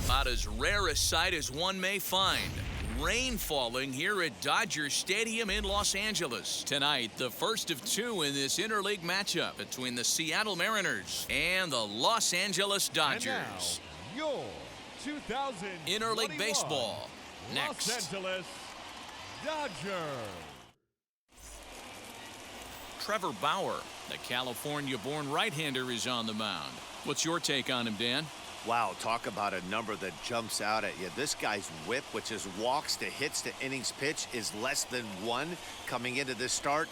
About as rare a sight as one may find. Rain falling here at Dodger Stadium in Los Angeles. Tonight, the first of two in this interleague matchup between the Seattle Mariners and the Los Angeles Dodgers. And now, your 2021 Interleague baseball next. Los Angeles Dodgers. Trevor Bauer, the California-born right-hander, is on the mound. What's your take on him, Dan? Wow, talk about a number that jumps out at you. This guy's whip, which is walks to hits to innings pitch, is less than 1 coming into this start.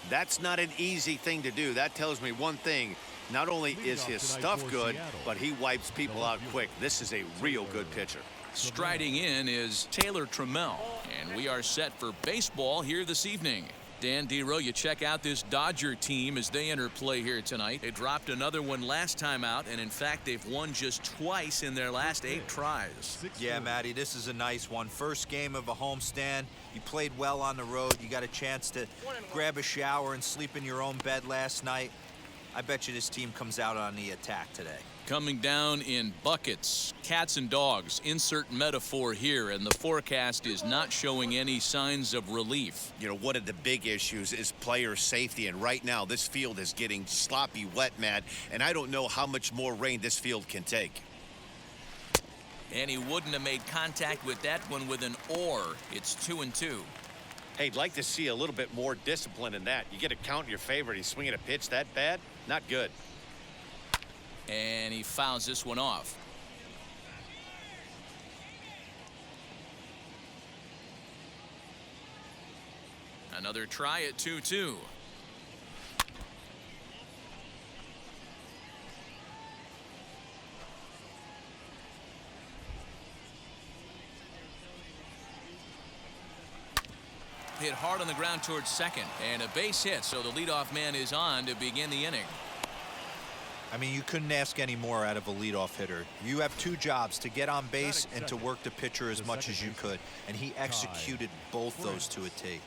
That's not an easy thing to do. That tells me one thing. Not only is his stuff good, but he wipes people out quick. This is a real good pitcher. Striding in is Taylor Trammell, and we are set for baseball here this evening. Dan Dero, you check out this Dodger team as they enter play here tonight. They dropped another one last time out, and in fact, they've won just twice in their last 8 tries. Yeah, Matty, this is a nice one. First game of a homestand. You played well on the road. You got a chance to grab a shower and sleep in your own bed last night. I bet you this team comes out on the attack today. Coming down in buckets, cats and dogs, insert metaphor here, and the forecast is not showing any signs of relief. You know, one of the big issues is player safety, and right now this field is getting sloppy wet, Matt, and I don't know how much more rain this field can take. And he wouldn't have made contact with that one with an or. It's 2-2. Hey, I'd like to see a little bit more discipline in that. You get a count in your favor, and he's swinging a pitch that bad? Not good. And he fouls this one off. Another try at 2-2. Hit hard on the ground towards second, and a base hit, so the leadoff man is on to begin the inning. I mean, you couldn't ask any more out of a leadoff hitter. You have 2 jobs, to get on base and to work the pitcher as much as you could, and he executed both those to a T.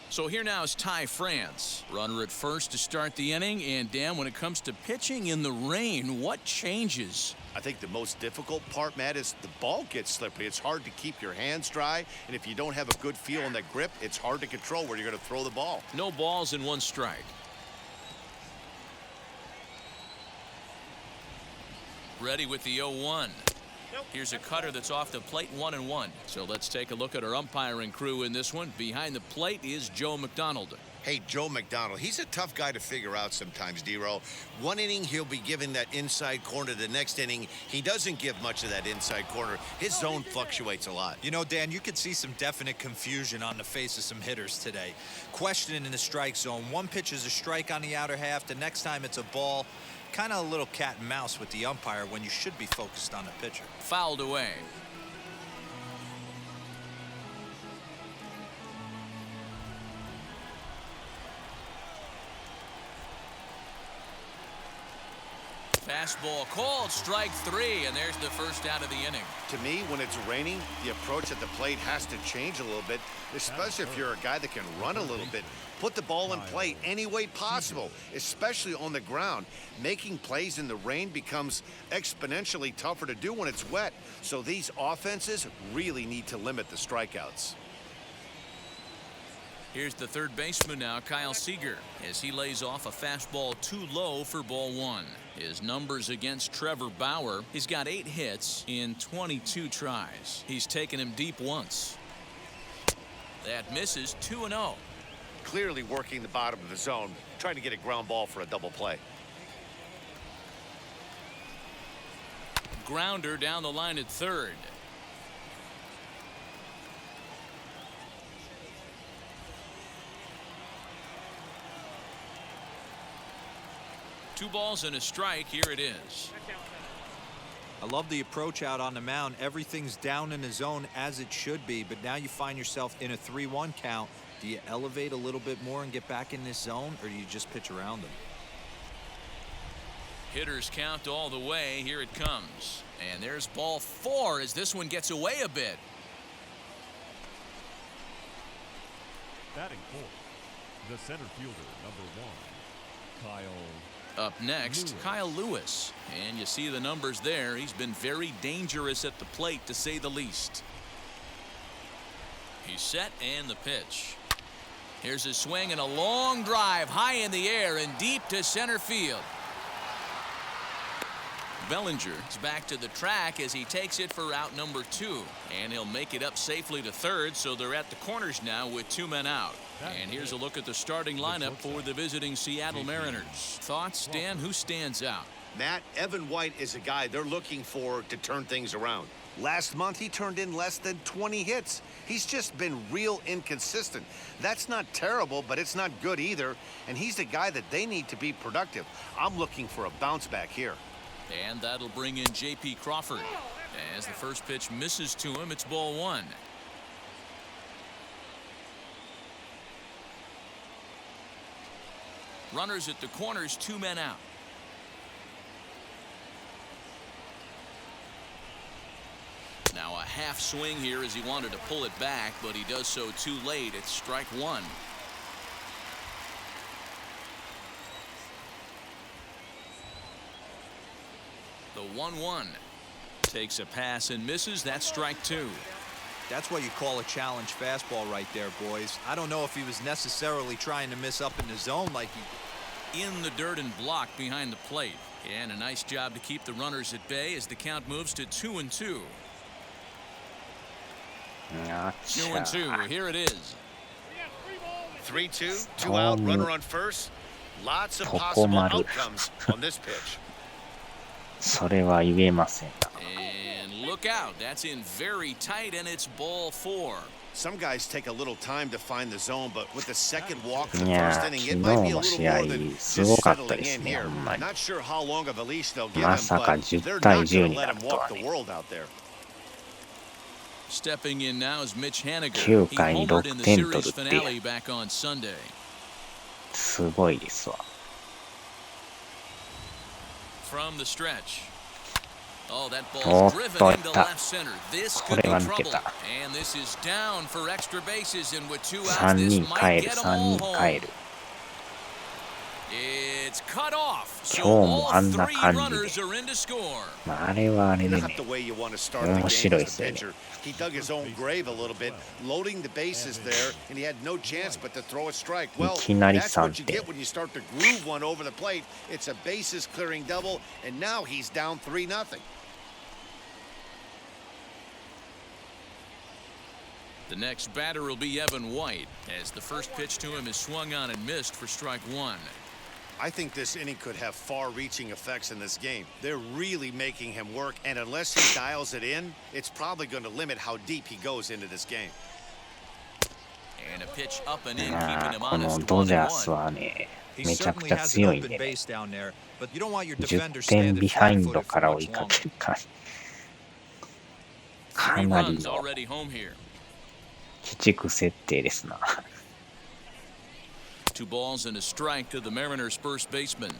So here now is Ty France. Runner at first to start the inning. And Dan, when it comes to pitching in the rain, what changes? I think the most difficult part, Matt, is the ball gets slippery. It's hard to keep your hands dry, and if you don't have a good feel on that grip, it's hard to control where you're going to throw the ball. No balls and 1 strike. Ready with the 0-1. Here's a cutter that's off the plate, 1-1. So let's take a look at our umpiring crew in this one. Behind the plate is Joe McDonald. Hey, Joe McDonald, he's a tough guy to figure out sometimes, Dero. One inning, he'll be giving that inside corner. The next inning, he doesn't give much of that inside corner. His zone fluctuates a lot. You know, Dan, you could see some definite confusion on the face of some hitters today. Questioning in the strike zone. One pitch is a strike on the outer half. The next time it's a ball. Kind of a little cat and mouse with the umpire when you should be focused on the pitcher. Fouled away. Fastball called, strike 3, and there's the first out of the inning. To me, when it's raining, the approach at the plate has to change a little bit, especially if you're a guy that can run a little bit. Put the ball in play any way possible, especially on the ground. Making plays in the rain becomes exponentially tougher to do when it's wet. So these offenses really need to limit the strikeouts. Here's the third baseman now, Kyle Seager, as he lays off a fastball too low for ball 1. His numbers against Trevor Bauer, he's got 8 hits in 22 tries. He's taken him deep once. That misses, 2-0. Clearly working the bottom of the zone, trying to get a ground ball for a double play. Grounder down the line at third. Two balls and a strike. Here it is. I love the approach out on the mound. Everything's down in the zone as it should be, but now you find yourself in a 3-1 count. Do you elevate a little bit more and get back in this zone, or do you just pitch around them? Hitters count all the way. Here it comes. And there's ball 4 as this one gets away a bit. Batting fourth, the center fielder, number 1, Kyle Up next, Kyle Lewis. And you see the numbers there. He's been very dangerous at the plate, to say the least. He's set, and the pitch. Here's a swing and a long drive high in the air and deep to center field. Bellinger is back to the track as he takes it for out number 2. And he'll make it up safely to third, so they're at the corners now with 2 men out. And here's a look at the starting lineup for the visiting Seattle Mariners. Thoughts, Dan? Who stands out? Matt, Evan White is a guy they're looking for to turn things around. Last month, he turned in less than 20 hits. He's just been real inconsistent. That's not terrible, but it's not good either. And he's the guy that they need to be productive. I'm looking for a bounce back here. And that'll bring in J.P. Crawford. As the first pitch misses to him, it's ball 1. Runners at the corners, 2 men out. Now a half swing here as he wanted to pull it back, but he does so too late. It's strike 1. The 1-1 takes a pass and misses. That's strike 2. That's what you call a challenge fastball right there, boys. I don't know if he was necessarily trying to miss up in the zone like he... In the dirt and blocked behind the plate. And a nice job to keep the runners at bay as the count moves to 2-2. 2-2. Here it is. 3-2, 2 out, runner on first. Lots of possible outcomes on this pitch. それは言えません。 And look out. That's in very tight, and it's ball 4. Some guys take a little time to find the zone, but with the second walk in い the や first ー、 inning, 昨 it 日 might be a の little 試 more 合 than すご just かった settling です in ね、 here. ほんまに。 Not sure how long of a leash they'll give ま him, さか but 10 they're 対 not 10 going to にな let る him とは walk the ね。 world out there. Stepping in now is Mitch Haniger. 9 He 回に homered in 6 the 点取る series って finale back on Sunday. すごいですわ。 From the stretch. Oh, that お ball's っ driven とい into った。 left center. This こ could れ be は抜け trouble. た。 And this is down for extra bases, and with 2 outs, 3 this 人 might 帰る、 get them 3 all 人 home. 帰る。 It's cut off. So 今日も all あんな 3感じ runners で。 are in to score. まあ、あれはあれで Not ね、 the way you want to start the 面 game 白い as です a よね。 pitcher. He dug his own grave a little bit, loading the bases there, and he had no chance but to throw a strike. Well, いきなり that's 3 what you 点。 get when you start to groove one over the plate. It's a bases clearing double, and now he's down 3-0. The next batter will be Evan White, as the first pitch to him is swung on and missed for strike 1. I think this inning could have far-reaching effects in this game. They're really making him work, and unless he dials it in, it's probably going to limit how deep he goes into this game. And a pitch up and in, ま keeping あ、 him この honest. ドジャース 1-1. はね、 He めちゃく certainly ちゃ has an 強いん open でね、 base down there, but you don't want your 10 defender 点 standing ビハイン flat-footed ドか for ら追 much いか longer. けるから、か 3なり runs の already home here. 鬼畜設定ですな。 2 balls and a strike to the Mariners' first baseman.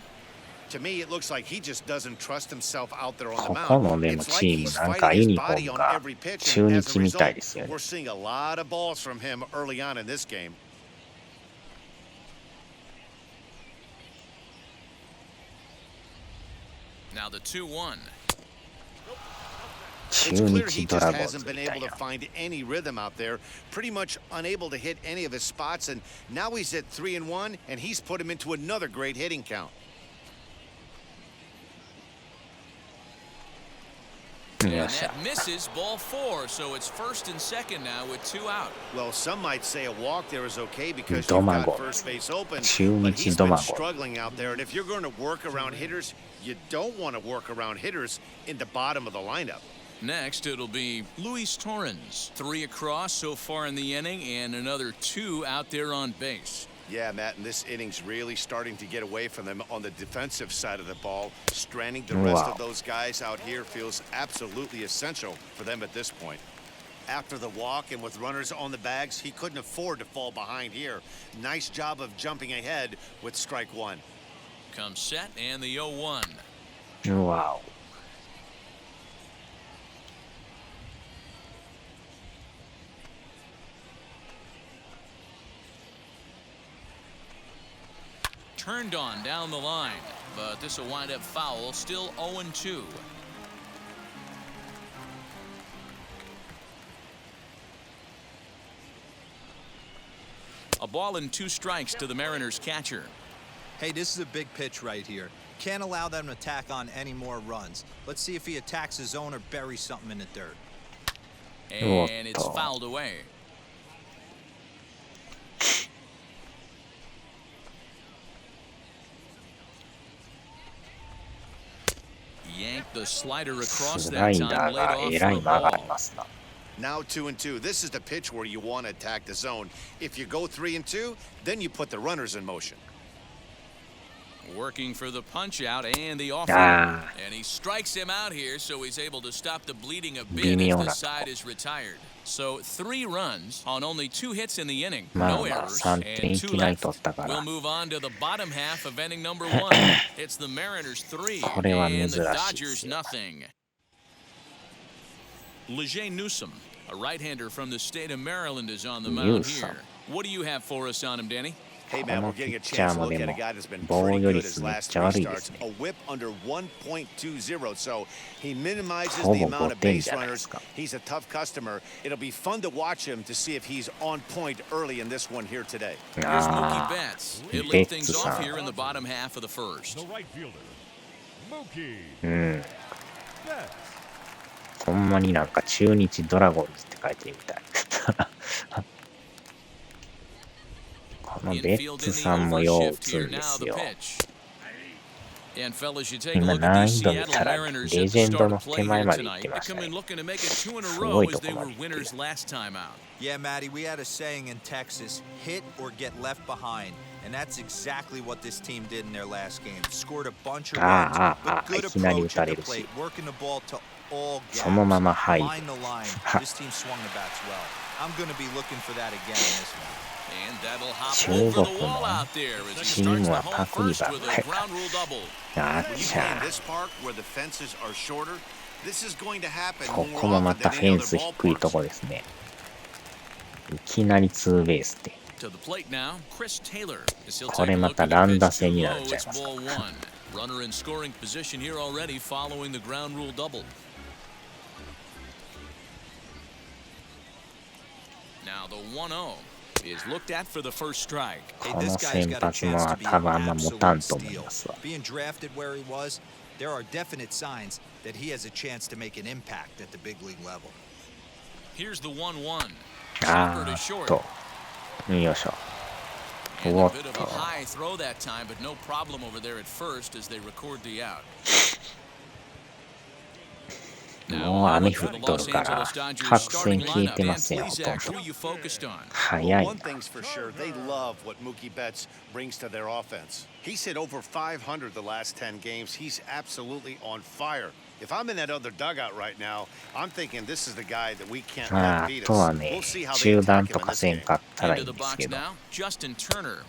To me, it looks like he just doesn't trust himself out there on the ここ mound. のでも It's like チー he's ムなんか fighting ユ his ニフォー body ム on が every pitch, 中 and as 日 a みた result, いですよね。 we're seeing a lot of balls from him early on in this game. Now the 2-1. 中 It's clear 日 he ド just ラゴン hasn't ズ been みたい able to な。 find any rhythm out there. Pretty much unable to hit any of his spots, and now he's at 3-1, and he's put him into another great hitting count. And that misses ball 4, so it's first and second now with 2 out. Well, some might say a walk there is okay because you've ドマ got ゴン first base open, 中 but 日 he's ド been マゴン。 struggling out there. And if you're going to work around hitters, you don't want to work around hitters in the bottom of the lineup. Next, it'll be Luis Torrens. 3 across so far in the inning, and another 2 out there on base. Yeah, Matt, and this inning's really starting to get away from them on the defensive side of the ball. Stranding the rest of those guys out here feels absolutely essential for them at this point. After the walk and with runners on the bags, he couldn't afford to fall behind here. Nice job of jumping ahead with strike 1. Comes set, and the 0-1. うわお。Turned on down the line. but this will wind up foul. Still 0-2. A ball and 2 strikes to the Mariners catcher. Hey, this is a big pitch right here. Can't allow them to tack on any more runs. Let's see if he attacks his zone or buries something in the dirt. And it's fouled away. Yank the slider across ス that ライ time. ダー Laid が off え for ら a い曲が ball. りますな。 Now 2-2. This is the pitch where you want to attack the zone. If you go 3-2, then you put the runners in motion. Working for the punch out and the offer. Ah. And he strikes him out here, so he's able to stop the bleeding a bit 微妙 as な the とこ。 side is retired. So 3 runs on only 2 hits in the inning. まあ No まあ errors 3点 and い 2 きなり left. 取ったか We'll ら move on to the bottom half of inning number 1. It's the Mariners 3これは and 珍し the いで Dodgers すよ。 nothing. Leger Newsom, a right-hander from the state of Maryland, is on the mound Newsom. here. What do you have for us on him, Danny? Hey, こ man, の we're ピ getting a ッチャ chance ー to も look で at a も guy that's been 防 pretty 御 good 率 his めっ last ちゃ 3 悪いです starts. ね。 A whip under 1.20, so he minimizes ほ the ぼ amount 5 of 点 base じゃないで runners. すか。 He's a tough customer. It'll be fun to watch him to see if he's on point early in this one here today. Here's あ Mookie あ、 Betts. He'll ベ lead ッツ things さ off ん。 here in the bottom half of the first. The right fielder, Mookie うん。 Betts. ほんまになんか中日ドラゴンズって書いてるみたい。このベッ Infield ツ in the さんもよう打 overshift つ here んで now す the よ。 pitch. And fellas, you take a 今 look at 難 these 易度見 Seattle たら Mariners レ at ジ the ェンド start の of 手 play 前 here まで行っ tonight. て They ました come in ね。 looking to make it 2 in a す row ごい as と they こま were で行ってる。 winners last time out. Yeah, Matty, we had a saying in Texas, hit or get left behind. And that's exactly what this team did in their last game. Scored a bunch of runs, ああ、あ but あ、い good きなり打 approach た at れ the るし。 plate, working the ball to all そのま gaps. ま入る。 Line to line, this team swung the bats well. I'm going to be looking for that again in this one. And that'll hop 中 over 国 the wall の out there as he チー starts ム the は home パクリ first ばっ with か a りか。 ground rule double. あっ When you ち play ゃ in this park where the fences are shorter, this is going to happen こ more こもま often た than フ any ェン other ス低いと ballparks. こですね。いきなりツーベースで。 To the plate now, Chris Taylor. As he'll こ take れ a ま look た at the 乱打 pitch 戦 too にな low. っちゃい It's ますか ball 1. Runner in scoring position here already following the ground rule double. Now the 1-0 is looked at for the first strike. Hey, こ this の guy's 先 got a 発も chance to be 多分あん an ま持たん absolute と思い steal. ますわ。 Being drafted where he was, there are definite signs that he has a chance to make an impact at the big league level. Here's the 1-1. あ Chopper to ーっ short. と。よいしょ。 And お a っ bit of と。 a high throw that time, but no problem over there at first as they record the out. もう雨降っとるから白線消えてますよ、ほとん Who ど。 you focused on? 早 Well, い one な。 thing's for sure, they love what Mookie Betts brings to their offense. He's hit over 500 the last 10 games. He's absolutely on fire. If I'm in that other dugout right now, I'm thinking this is the guy that we can't まあ、 let あ beat とは us. ね We'll see how they 中断 attack と him in か this せん game. かったらいい Into ん the ですけ box ど。 now, Justin Turner.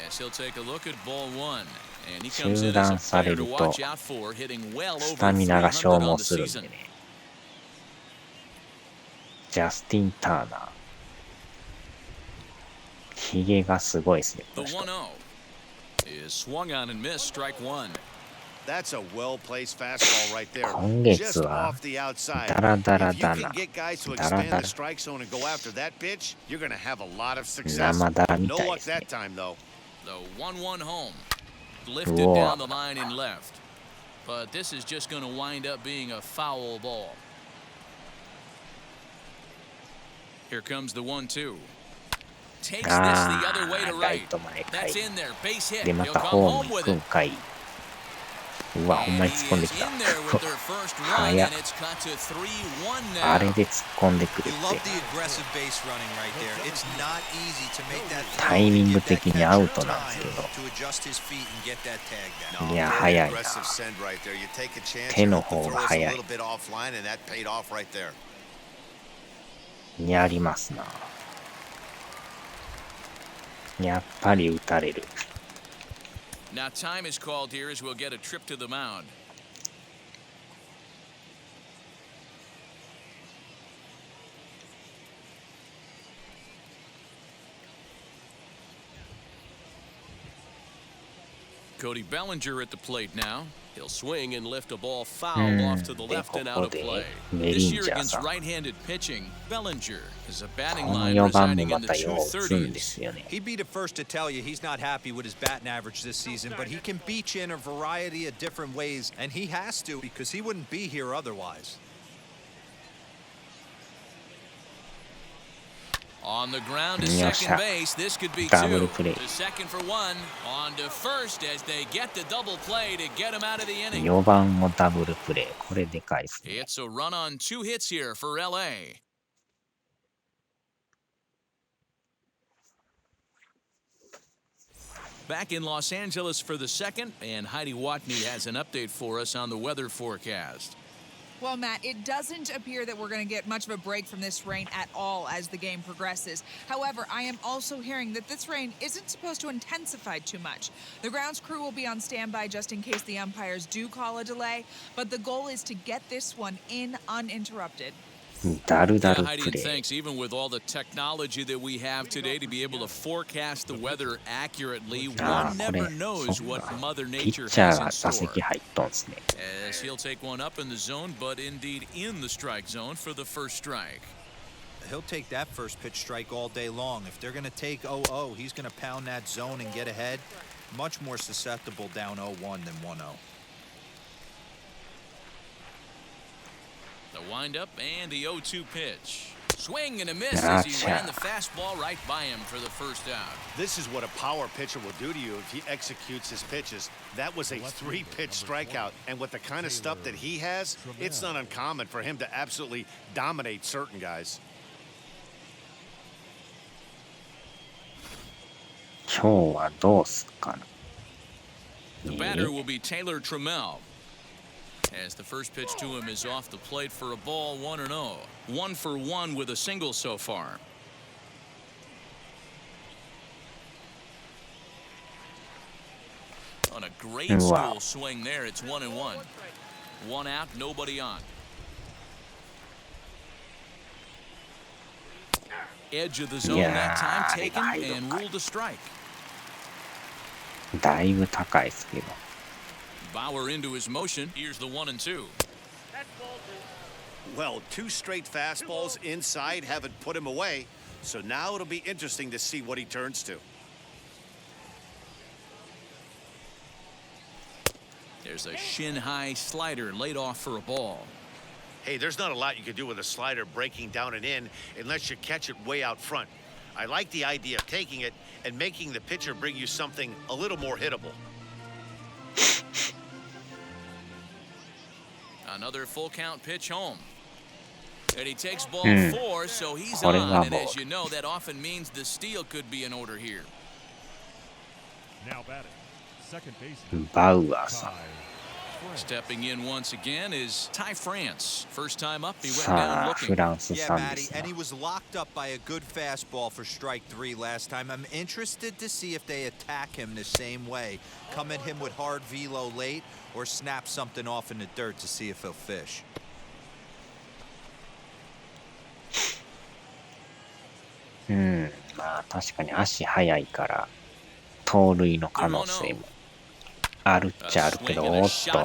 As he'll take a look at ball 1. And he 中 comes in as 断 a さ player れ to ると watch out for, hitting well ス over タミナが消 300 耗 on the するん season. でね。ジャスティン・ターナー。ヒゲがすごいですね、こ The の人。 1-0 is swung on and missed, strike 1. That's a well-placed fastball right there. 今月 Just は off the outside. ダラダラ If you だ can な。 get guys to ダラ expand ダ the ラ。 strike zone and go after that pitch, you're going to have a lot of success. 生ダラみ No たい luck ですね。 that time, though. The 1-1 home. Lifted Whoa. down the line and left. But this is just going to wind up being a foul ball. Here comes the 1-2. Takes this the あ other way to あ、ライ right. ト前か That's い。 in there. Base hit. で、ま He'll た come ホー home ム行 with くん it. かい。うわ、ほんま And に突っ he 込んで is きた。 in there with their first run, 早っ and it's cut to 3-1あ now. れで突っ込んでくる You っ love て。 the aggressive base running right there. It's not easy to make that タイミング throw and get 的 that にアウ catcher トなんですけ time ど。 to adjust his feet and get that tag down. いや、 Very 早いな。 aggressive send right there. You take a chance, 手 you の hope 方 the が throw is a 早い。 little bit offline, and that paid off right there. やりますな。やっぱり打たれる。 Now time is called here as we'll get a trip to the mound. Cody Bellinger at the plate now. He'll swing and lift a ball foul off to the left and out of play. This year against right-handed pitching, Bellinger is a batting line residing in the 230s. He'd be the first to tell you he's not happy with his batting average this season, but he can beat you in a variety of different ways, and he has to because he wouldn't be here otherwise. On the ground to second base. This could be two. To second for one. On to first as they get the double play to get him out of the inning. 4番もダブルプレー。これでかいですね。It's a run on 2 hits here for LA. Back in Los Angeles for the second, and Heidi Watney has an update for us on the weather forecast. Well, Matt, it doesn't appear that we're going to get much of a break from this rain at all as the game progresses. However, I am also hearing that this rain isn't supposed to intensify too much. The grounds crew will be on standby just in case the umpires do call a delay, but the goal is to get this one in uninterrupted. ダルダル Heidi, プレー。 thanks. Even with all the technology that we have today to be able to forecast the weather accurately, one never knows what Mother ピ Nature ッチャー has が in 打 store. 席入っとんすね。 As he'll take one up in the zone, but indeed in the strike zone for the first strike. He'll take that first pitch strike all day long. If they're going to take 0-0, he's going to pound that zone and get ahead. Much more susceptible down 0-1 than 1-0. The windup and the 0-2 pitch. Swing and a miss as he ran the fastball right by him for the first out. This is what a power pitcher will do to you if he executes his pitches. That was a 3-pitch strikeout, and with the kind of stuff that he has, it's not uncommon for him to absolutely dominate certain guys. 今日はどうすっかな。 The batter will be Taylor Trammell. As the first pitch to him is off the plate for a ball 1-0. 1 for 1 with a single so far. On a great school swing there, it's 1-1. 1 out, nobody on. Edge of the zone that time taken and ruled a strike. だいぶ高いですけど。 Bauer into his motion. Here's the 1-2. Well, 2 straight fastballs inside haven't put him away, so now it'll be interesting to see what he turns to. There's a shin-high slider laid off for a ball. Hey, there's not a lot you can do with a slider breaking down and in unless you catch it way out front. I like the idea of taking it and making the pitcher bring you something a little more hittable. Another full count pitch home. And he takes ball 4, so he's on. And as you know, that often means the steal could be in order here. Now batting, second baseman バウアーさん。 Stepping in once again is Ty France. First time up, he went さ down あ、フ looking. ランス Yeah, さんで Matty, すな and he was locked up by a good fastball for strike 3 last time. I'm interested to see if they attack him the same way. Come at him with hard velo late or snap something off in the dirt to see if he'll fish. まあ確かに足速いから盗塁の可能性もあるっちゃあるけど、おっと、う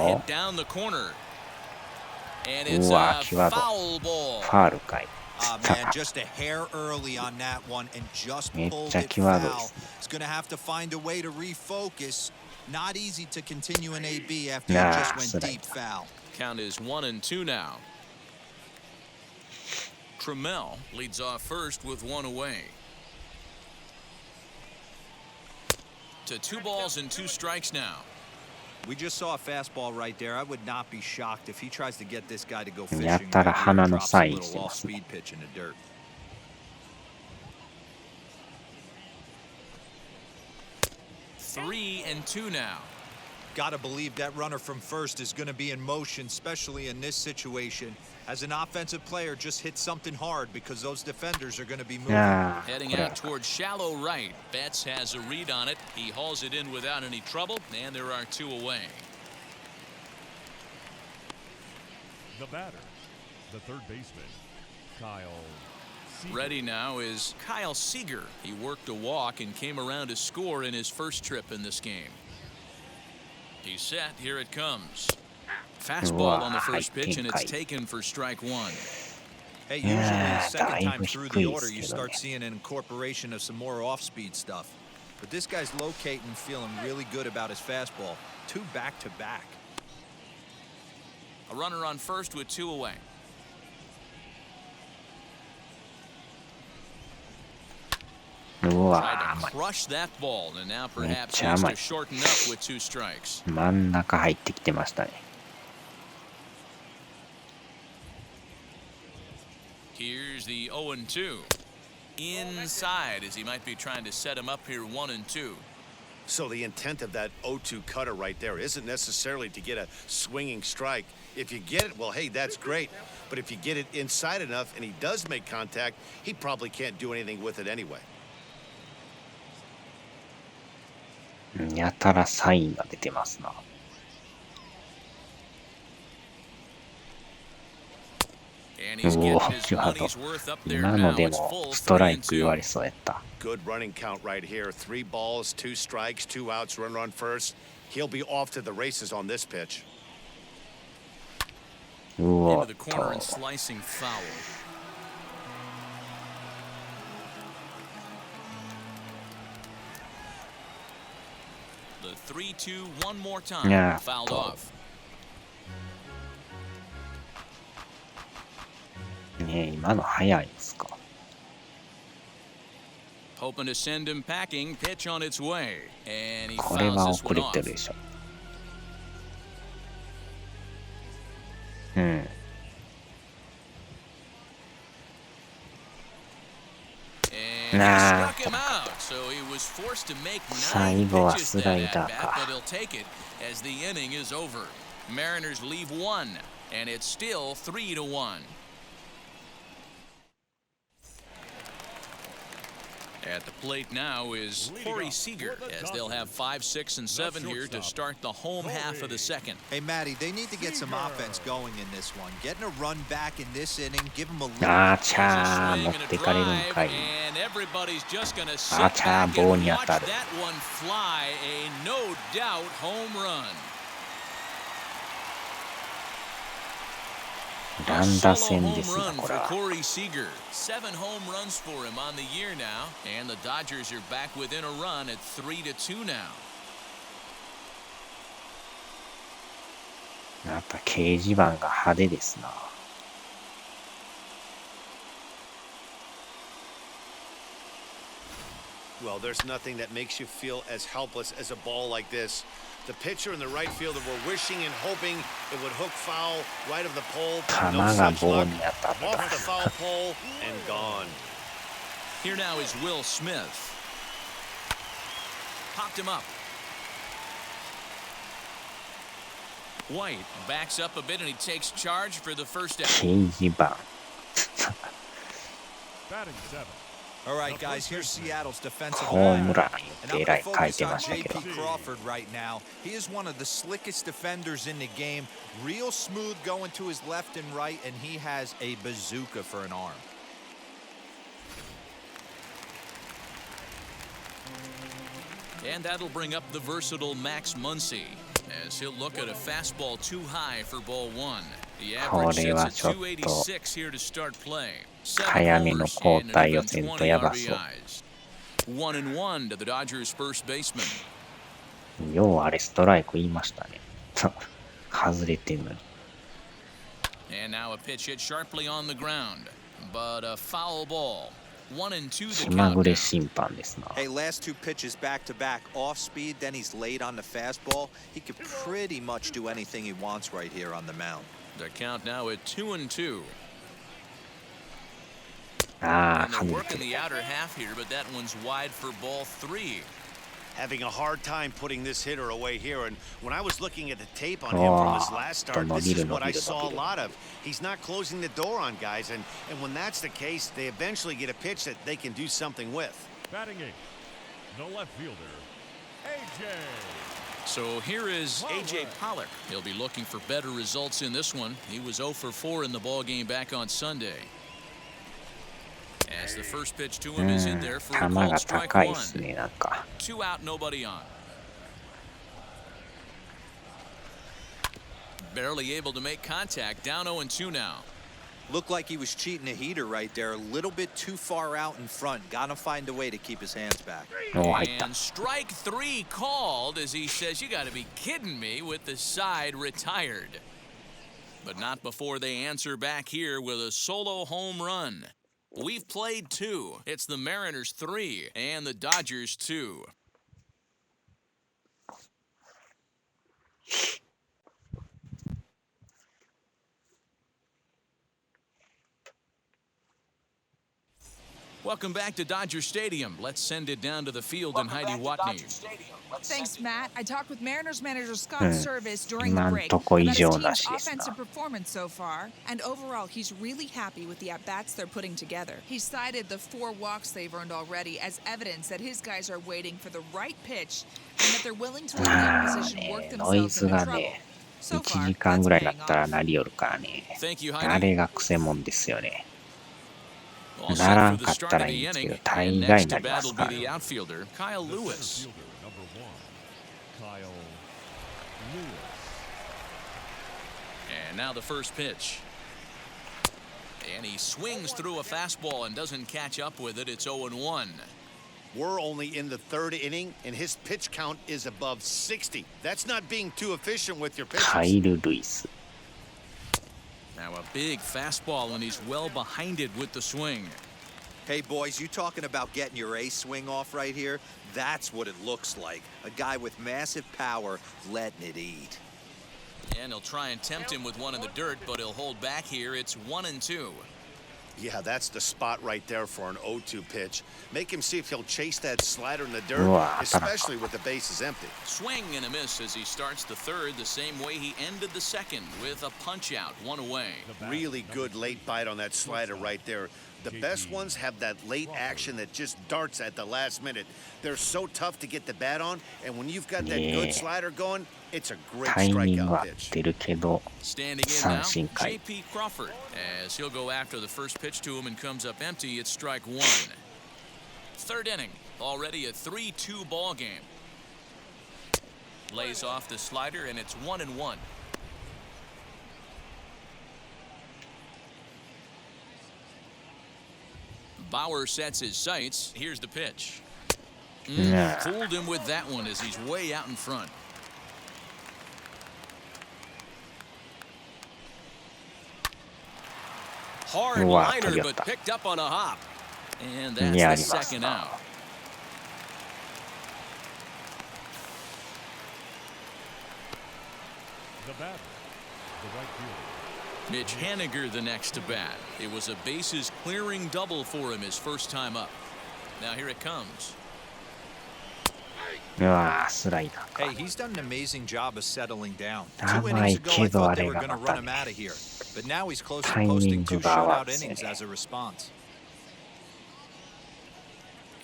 わ、際どい。ファールかい。 Man, just a hair early on that one and just めっ pulled ちゃ it 際どい foul. です。 He's going to have to find a way to refocus. Not easy to continue in AB after you Nah, just went スライ deep ダー。 foul. Count is 1-2 now. Trammell leads off first with 1 away. To 2 balls and 2 strikes now. We just saw a fastball right there. I would not be shocked if he tries to get this guy to go や fishing. ったら right here 鼻 and の drops サ a インして little ますね。 off-speed pitch in the dirt. 3-2 now. Got to believe that runner from first is going to be in motion, especially in this situation. As an offensive player, just hit something hard because those defenders are going to be moving. いやー、 Heading これ out towards shallow right. Betts has a read on it. He hauls it in without any trouble, and there are 2 away. the batter, the third baseman, Kyle Seager. Ready now is Kyle Seager. He worked a walk and came around to score in his first trip in this game. He's set. Here it comes. Fastball on the first pitch, and it's 展開 taken for strike one. Hey, usually the Yeah, second time だいぶ through 低い the です order, け you どね。 start seeing an incorporation of some more off-speed stuff. But this guy's locating, feeling really good about his fastball. 2 back-to-back. A runner on first with 2 away. Tried うわ to 甘い。 crush that ball, and now めっ perhaps ちゃ needs 甘 to い。 shorten up with 2 strikes. 真ん中入ってきてましたね。Here's the 0-2. Inside, as he might be trying to set him up here 1-2. So the intent of that 0-2 cutter right there isn't necessarily to get a swinging strike. If you get it, well, hey, that's great. But if you get it inside enough and he does make contact, he probably can't do anything with it anyway. やたらサインが出てますな。And he's う getting お his 際ど money's worth up there 今の now. で It's も full ストライク 3-2. 言われそうやった。 Good running count right here. 3 balls, 2 strikes, 2 outs, runner on first. He'll be off to the races on this pitch. うお Into っ the corner と and slicing foul. The 3-2 one more time. Yeah, Fouled oh. off. ねえ今の早いですか。 Hoping to send him packing. Pitch on its way. And he これ fouls は this 遅 one れ off. てるでしょ。うん。 And he Nah. struck him out, so he was forced to make 最 9後は pitches ス that ライ at ダー bat, か。 but he'll take it as the inning is over. Mariners leave 1, and it's still 3-1. At the plate now is Corey Seager, as they'll have 5, 6, and 7 here to start the home half of the second. Hey, Matty, they need to get some offense going in this one. Getting a run back in this inning, give them a little. あーち There's ゃ a ー swing 持っ and a てかれるん drive, かい。 and everybody's just going to sit あーちゃ back ー棒 and に watch 当たる。 that one fly. A no doubt home run. 乱打戦ですな、 Solo home run これ for は。 Corey Seager. 7 home runs for him on the year now, and the Dodgers are back within a run at 3-2 now. やっぱ掲示板が派手ですな。Well, there's nothing that makes you feel as helpless as a ball like this. The pitcher and the right fielder were wishing and hoping it would hook foul right of the pole. 球 No が such 棒 luck. に当たっ Off た。 the foul pole and gone. Here now is Will Smith. Popped him up. White backs up a bit and he takes charge for the first out. 掲示板。 Batting 7. All right, guys, here's Seattle's defensive ホー line. ムラン And 言っ I'm てえら going い to 書い focus て on ましたけ J.P. ど。 Crawford right now. He is one of the slickest defenders in the game. Real smooth going to his left and right, and he has a bazooka for an arm. And that'll bring up the versatile Max Muncy, as he'll look at a fastball too high for ball 1. The average sits at 286 here to start play. 早めの交代をせんとやばそう。 1-1 to the Dodgers first baseman. ようあれストライク言いましたね。外れてんのに。 And now a pitch hit sharply on the ground, but a foul ball. 1-2 the 気まぐれ countdown. 審判ですな。 Hey, last 2 pitches back to back, off speed, then he's late on the fastball. He could pretty much do anything he wants right here on the mound. The count now at 2-2. ああ、 And they're 外れ working てる。 the outer half here, but that one's wide for ball 3. Having a hard time putting this hitter away here. And when I was looking at the tape on him from his last start, this is what I saw a lot of. He's not closing the door on guys. And when that's the case, they eventually get a pitch that they can do something with. Batting 8. The left fielder, A.J. So here is A.J. Pollock. He'll be looking for better results in this one. He was 0 for 4 in the ballgame back on Sunday. As the first pitch to him is in there for a 球 called が strike 高い one. ですね、なんか。 2 out, nobody on. Barely able to make contact. Down 0-2 now. Looked like he was cheating a heater right there. A little bit too far out in front. Gotta find a way to keep his hands back. 入った。 And strike 3 called as he says, you got to be kidding me, with the side retired. But not before they answer back here with a solo home run. We've played 2. It's the Mariners 3 and the Dodgers 2. Welcome back to Dodger Stadium. Let's send it down to the field and Heidi Watney. Thanks, Matt. I talked with Mariners manager Scott Service during the 今ん break とこ about 異 his 常 team's なしですな。 offensive performance so far, and overall, he's really happy with the at-bats they're putting together. He cited the 4 walks they've earned already as evidence that his guys are waiting for the right pitch and that they're willing to let the まあ opposition work ね、ノイ themselves ズ into が trouble. ね、 So 1 far, 時間 that's ぐらいだ paying ったら off. なりよるからね。 Thank you, あ Heidi. れがくせもんですよね。 All なら set ん for か the った start ら of いい the んですけ inning. ど、大 And 概に next な to りま bat す will か be ら the outfielder, Kyle Center Lewis. fielder, number 1, Kyle Lewis. And now the first pitch. And he swings through a fastball and doesn't catch up with it. It's 0-1. We're only in the 3rd inning, and his pitch count is above 60. That's not being too efficient with your カ pitches. イル・ルイス。 Now a big fastball, and he's well behind it with the swing. Hey, boys, you talking about getting your A swing off right here? That's what it looks like. A guy with massive power letting it eat. And he'll try and tempt him with one in the dirt, but he'll hold back here. It's 1-2. Yeah, that's the spot right there for an 0-2 pitch. Make him see if he'll chase that slider in the dirt, うわ、 especially with the bases empty. Swing and a miss as he starts the 3rd, the same way he ended the 2nd, with a punch out, 1 away. Really good late bite on that slider right there. The best ones have that late action that just darts at the last minute. They're so tough to get the bat on, and when you've got that good slider going, it's a great タイミングは合 strikeout っ pitch. てるけど、 Standing in now, 三振回。 J.P. Crawford, as he'll go after the first pitch to him and comes up empty. It's strike 1. 3rd inning, already a 3-2 ball game. Lays off the slider, and it's 1-1. Bauer sets his sights. Here's the pitch. Fooled him with that one as he's way out in front. Hard liner, but picked up on a hop. And that's the 2nd out. The batter, the right fielder. Mitch Haniger the next to bat. It was a bases clearing double for him his first time up. Now here it comes. うわー、スライダーか。 Hey, he's done an amazing job of settling down. 甘 2 い innings ago, け I ど thought あ they れ were が going ま to た run him ね、 out of here. But now he's close to タイミン posting グ 2 が合わ shutout んすよ innings ね。 as a response.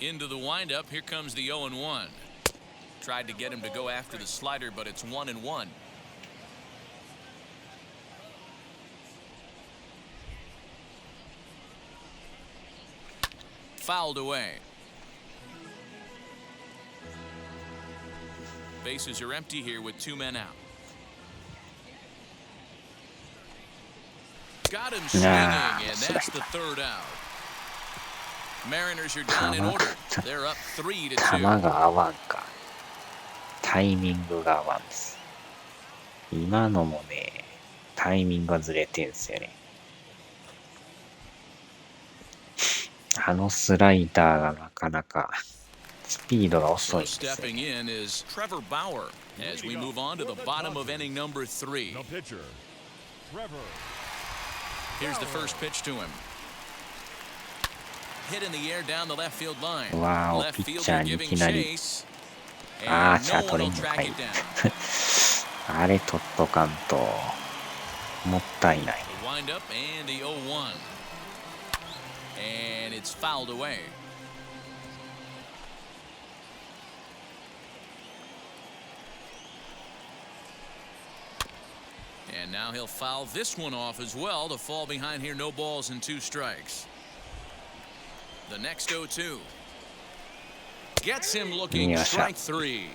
Into the windup. Here comes the 0-1. Tried to get him to go after the slider, but it's 1-1. Fouled away. Bases are empty here with 2 men out. Got him swinging, and that's the 3rd out. Mariners are down in order. They're up 3-2. 球が合わんか。タイミングが合わんです。今のもね、タイミングがずれてんすよね。あのスライダーがなかなかスピードが遅いんですよ。 Stepping in is Trevor Bauer as we move on to the bottom of inning number 3. The pitcher, Trevor. Here's the first pitch to him. Hit in the air down the left field line. Wow, Left fielder ピッチャーにい giving きなり。 chase. ああ、 And じゃあ no 取 one れ will んのか track い。 it down. あれ取っとかんともったいない。 The windup and the 0-1. And it's fouled away. And now he'll foul this one off as well to fall behind here. No balls and 2 strikes. The next 0-2. Gets him looking. Strike 3.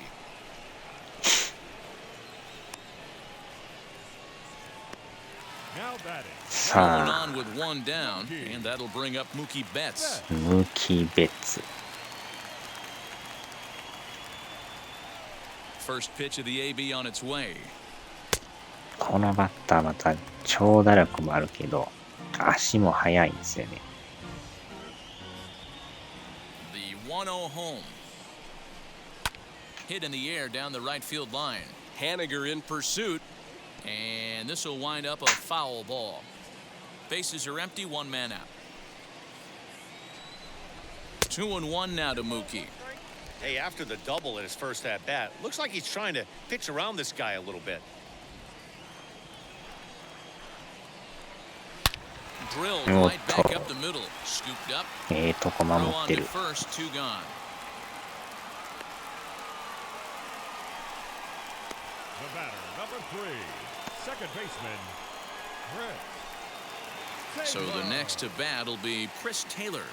Rolling さ on with one down, and that'll bring up Mookie Betts. あ、ムキベツ。 First pitch of the AB on its way. このバッターまた長打力もあるけど、足も速いんですよね。The 1-0 home. Hit in the air down the right field line. Haniger in pursuit. And this will wind up a foul ball. Bases are empty, one man out. 2-1 now to Mookie. Hey, after the double in his first at bat, looks like he's trying to pitch around this guy a little bit. Drilled right back up the middle. Scooped up. とこ Throw 守っ on て to る。 first, two gone. The batter, number 3, second baseman, Chris So the Taylor. next to bat will be Chris Taylor.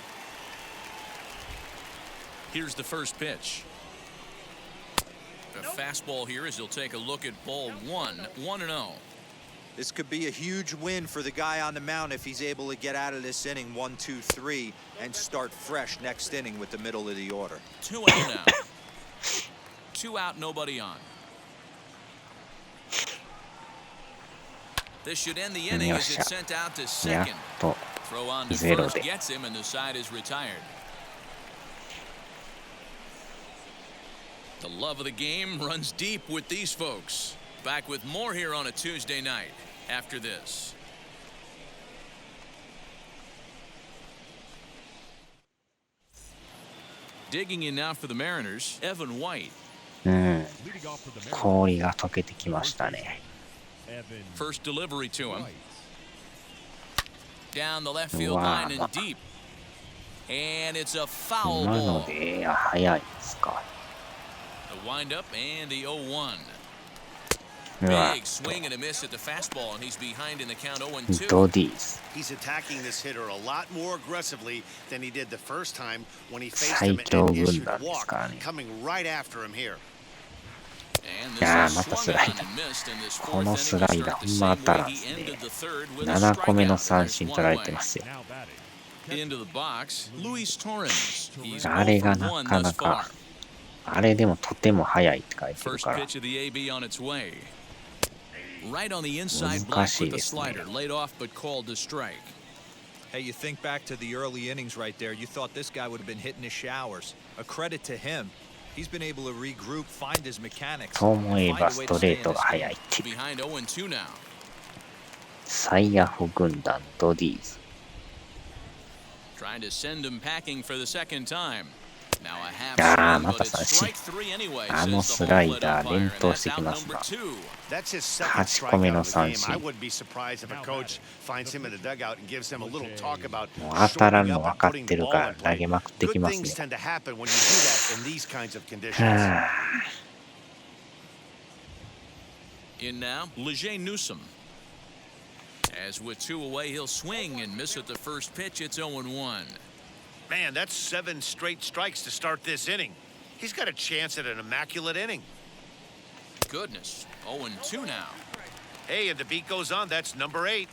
Here's the first pitch. A fastball here as he'll take a look at ball one. 1-0. This could be a huge win for the guy on the mound if he's able to get out of this inning 1, 2, 3 and start fresh next inning with the middle of the order. 2-0 now. 2 out, nobody on. This should end the inning as it's sent out to やっ second. と Throw on to ゼロ first で。 gets him, and the side is retired. The love of the game runs deep with these folks. Back with more here on a Tuesday night after this. Digging in now for the Mariners, Evan White. うん、 Leading off for the Mariners, 氷が溶けてきましたね。 Evan First delivery to him. White. Down the left field Wow. line and deep. And it's a foul 今の ball. で速いですか。 The windup and the 0-1. うわ Big swing and a miss at the fastball, and he's behind in the count 0-2. ドディーズ。 He's attacking this hitter a lot more aggressively than he did the first time when he faced 最 him 強 and 軍 issued 団 a です walk, からね。 coming right after him here. And いや this ー is また swung スライ on ダ and missed, and this ー。こ fourth の inning ス will ライダ start ー the ほんま same 当た way らん he ですね。 ended the third with a 7個目の strikeout. 三 There's 振 one 取られて away. ますよ。 Now batting. Into the box, Luis Torrens. He's あれ 0 が for な 1か thus な far. か、あれでもとても速いって書いてる First から。 pitch of the AB on its way. Right on the inside 難 block しい with で a すね。 slider. Laid off but called to strike. Hey, you think back to the early innings right there. You thought this guy would have been hitting his showers. A credit to him. He's been able to regroup, find his mechanics, と思え find ば a ス way ト to レ stay ー in トが this 速 game. いっていう。 Behind 0-2 now. サイヤフ軍団ドディーズ。 Trying to send him packing for the second time. Now a half あー swing, ま but た it's 三振。 strike three anyway, あ says の the スラ home イ plate ダー umpire, 連 and 投 that's してき out ます number な。 two. That's his second 8個目 strikeout の of the 三 game. 振。 I wouldn't be surprised if a coach finds him in the dugout and gives him a little talk about もう当たらん shortening の up 分 and かっ putting て the るか ball ら in 投 play. げまくってき Good ます things ね。 tend to happen when you do that in these kinds of conditions. はあ In now, Leger Newsom. As with two away, he'll swing and miss at the first pitch. It's 0-1. Man, that's 7 straight strikes to start this inning. He's got a chance at an immaculate inning. Goodness, 0-2 now. Hey, and the beat goes on. That's number 8.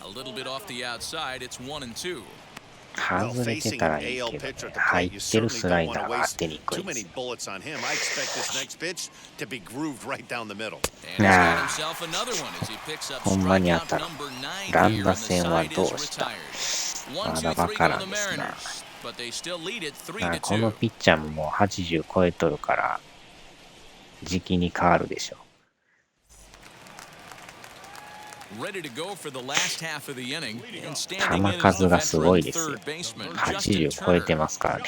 A little bit off the outside. It's 1-2. 外れてたらいいけどね、入ってるスライダーが当てにくい Too です many。bullets on him. I expect this next pitch to be grooved right down the middle. And he's got himself another one as he picks up ほんまに当 strikeout たる。 number 9乱 here, 打 and the 戦は side ど is うした？ retired. ま 1-2-3 だわからん go the ですな。 Mariners, but they still lead it この 3-2. ピッチャーももう80超えとるから、時期に変わるでしょ Ready to go for the last half of the inning, and う。 standing 球 in is 数 the がすごい veteran ですよ。 third baseman 80 Justin 超えて Turner. ますからね。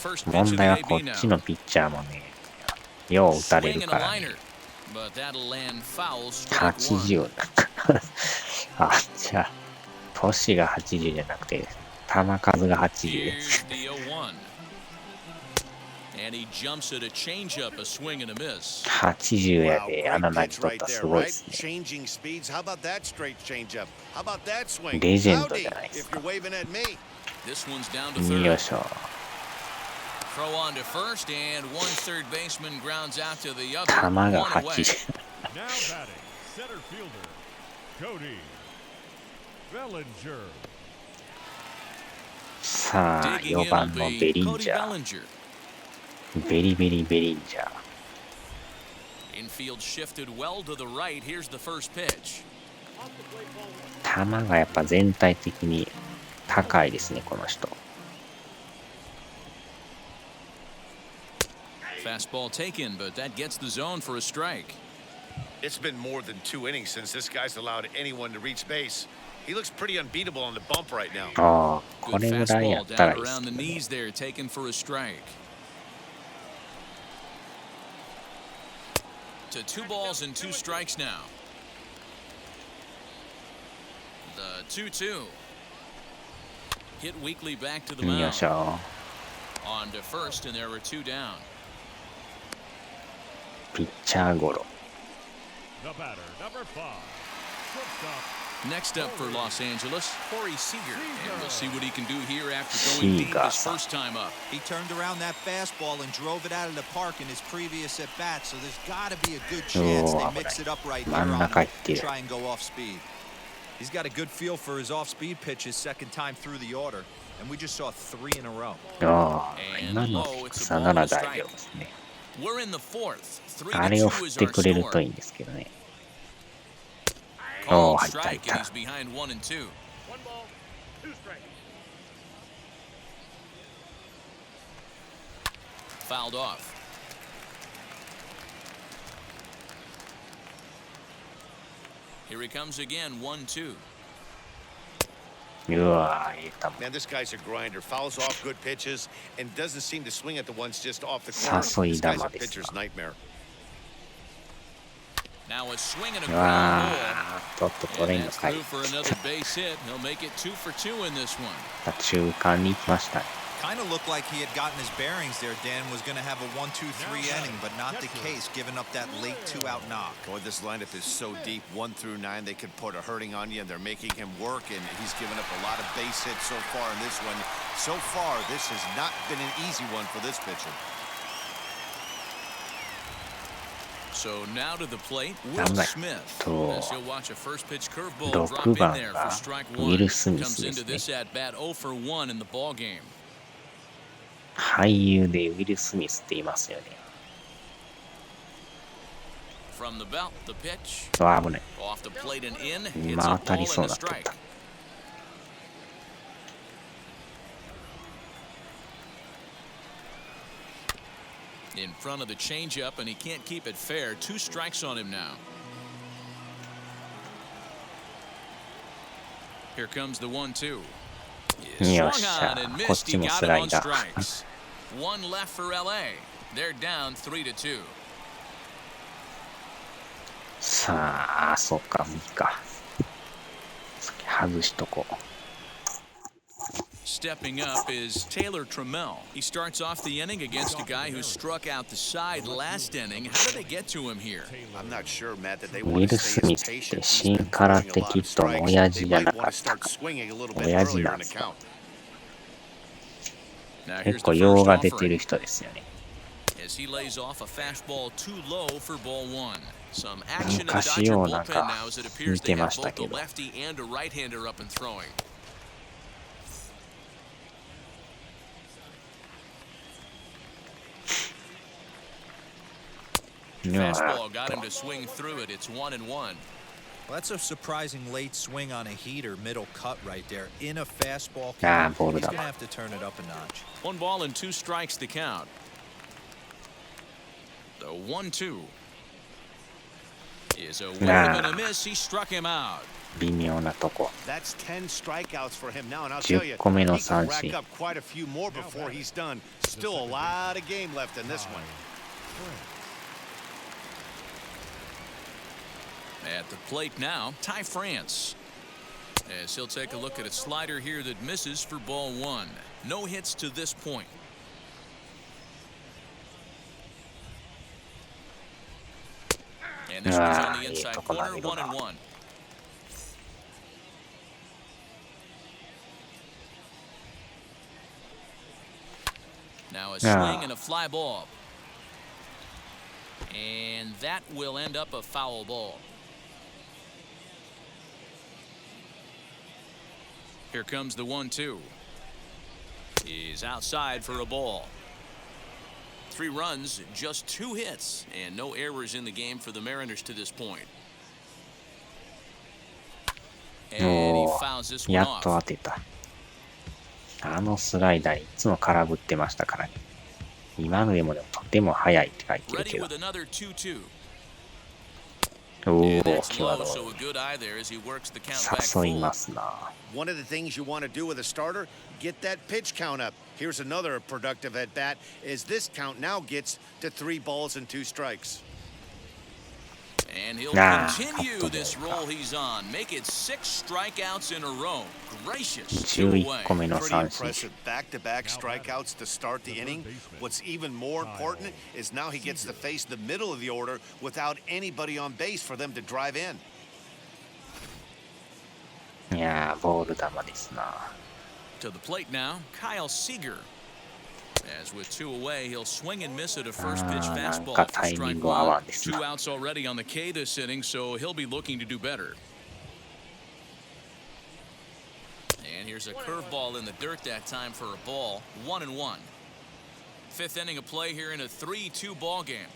First pitch 問 of the 題は AB こっ now. ちのピッチャーもね、よう打たれ Swing る and か a らね。 liner, but that'll land foul. Strike 80 one. あ、じゃあ、年が80じゃなくて、球数が80で Here's す。 the 0-1. And he jumps at a changeup, a swing and a miss. 80や Wow, で great あの投げ pitch 取っ right たらす there, ごいで right? すね。 Changing speeds. How about that straight changeup? How about that swing? レジェンド Howdy, じゃないです if か。 you're waving at me. This one's down to よい third. しょ。Throw on to first, and one third baseman grounds out to the other. 球が One away. 80。 Now batting, center fielder, Cody Bellinger. さあ、 Digging 4 in 番 will の be ベリン Cody ジャー。 Bellinger. ベリベリベリンジャー。 Infield shifted well to the right. Here's the first pitch. 球がやっぱ全体的に高いですね、この人。 Fastball taken, but that gets the zone for a strike. It's been more than 2 innings since this guy's allowed anyone to reach base. He looks pretty unbeatable on the bump right now. ああ、こ Good れぐらいや fastball ったら down いいです around け the どね。 knees there, taken for a strike. To 2 balls and 2 strikes now. The 2-2. Hit weakly back to the よい mound. しょ。 On to first, and there were 2 down. ピッチャーゴロ。 The batter, number 5, shortstop. Next up for Los Angeles, Corey Seager. And we'll see what he can do here after going deep his first time up. He turned around that fastball and drove it out of the park in his previous at bat, so there's got to be a good chance they mix it up right here on him, try and go off speed. He's got a good feel for his off-speed pitches second time through the order, and we just saw 3 in a row. ああ、今の草なら大丈夫ですね。 We're in the fourth. あれを 3-2振っ is て our くれると score. いいんですけどね。 Called 入った入っ strike, and た。 he's behind 1 and 2. 1 ball, 2 strikes. Fouled off. Here he comes again, 1-2. うわー、いい球。 Man, this guy's a grinder. Fouls off good pitches and doesn't seem to swing at the ones just off the corner. 誘い This 球 guy's a です pitcher's わ。 nightmare. Now a swing and a う ground わ ball. ー、ちょっと取れ And んの that's かい。 through for another base hit. He'll make it 2 for 2 in this one. 中間に行きましたね。 Kind of looked like he had gotten his bearings there. Dan was going to have a 1-2-3 inning, but not the case, giving up that late 2-out knock. Boy, this lineup is so deep. 1 through 9, they could put a hurting on you, and they're making him work, and he's given up a lot of base hits so far in this one. So far, this has not been an easy one for this pitcher. So now to the plate, なん Will だ Smith. と As he'll watch a first pitch curveball 6 drop in 番 there が for strike ウィル・ 1. スミ Comes スで into すね。 this at bat 0 for 1 in the ball game. 俳優でウィル・スミスって言いますよね。 From the belt, the pitch. うわ、危ない。 Off the plate and in. It's 今 a 当た ball りそう and に a なっとっ strike. た。In front of the changeup, and he can't keep it fair. 2 strikes on him now. Here comes the 1-2. Yo, Swung on and missed. He こっちも got ス it ライ on ダー。 strikes. 1 left for LA. They're down 3-2. さあ、そうか、右か。外しとこう。 Stepping up is Taylor Trammell. He starts off the inning against a guy who struck out the side last inning. How did they get to him here? I'm not sure, Matt, that they ウィ want ル・ to ス stay ミ as スって patient. He's 新 been 空 throwing a 手 lot キ of ットの strikes. 親父 They じゃな might か want っ to た start か。 swinging a little bit 親父 earlier なん in で the すか。 count. Now here's 結 the 構洋 first が出て offering る人ですよね。 as he lays off a fastball too low for ball 1. Some action in the 昔 Dodger ようなん bullpen か now as it 見 appears て they ま have した both け a ど。 lefty and a right-hander up and throwing. Fastball got him to swing through it. It's 1-1. Well, that's a surprising late swing on a heater, middle cut right there. In a fastball count, bold he's up. going to have to turn it up a notch. 1 ball and 2 strikes to count. The 1-2 is a wave and a miss. He struck him out. 微妙なとこ。 That's 10 strikeouts for him now, and I'll tell you, 10個目の he can 三 rack 振。 up quite a few more before he's done. Still a lot of game left in this one. At the plate now, Ty France. As he'll take a look at a slider here that misses for ball 1. No hits to this point. And this one's on the inside corner, 1-1. Now a swing and a fly ball. And that will end up a foul ball. Here comes the 1-2. He's outside for a ball. 3 runs, just 2 hits, and no errors in the game for the Mariners to this point. And he fouls this one やっと off. 当てた。あのスライダーいつも空振ってましたからね。今のでもとても速いって書いてる Ready けど。 with another 2-2. お And お、 that's 際 low, どい。 so a good eye there as he works the count back 誘い full. ますな。One of the things you want to do with a starter, get that pitch count up. Here's another productive at bat, as this count now gets to 3 balls and 2 strikes. And he'll Nah, continue cut this the roll he's on. Make it 6 strikeouts in a row. Gracious. 11 2 away. 個目の Pretty 三振。 impressive back-to-back strikeouts to start the inning. What's even more important is now he gets to face the middle of the order without anybody on base for them to drive in. いやー、ボール球ですな。 To the plate now, Kyle Seager. As with 2 away, he'll swing and miss at a first pitch fastball for strike 1. 2 outs already on the K this inning, so he'll be looking to do better. And here's a curveball in the dirt that time for a ball. 1-1. 5th inning of play here in a 3-2 ball game.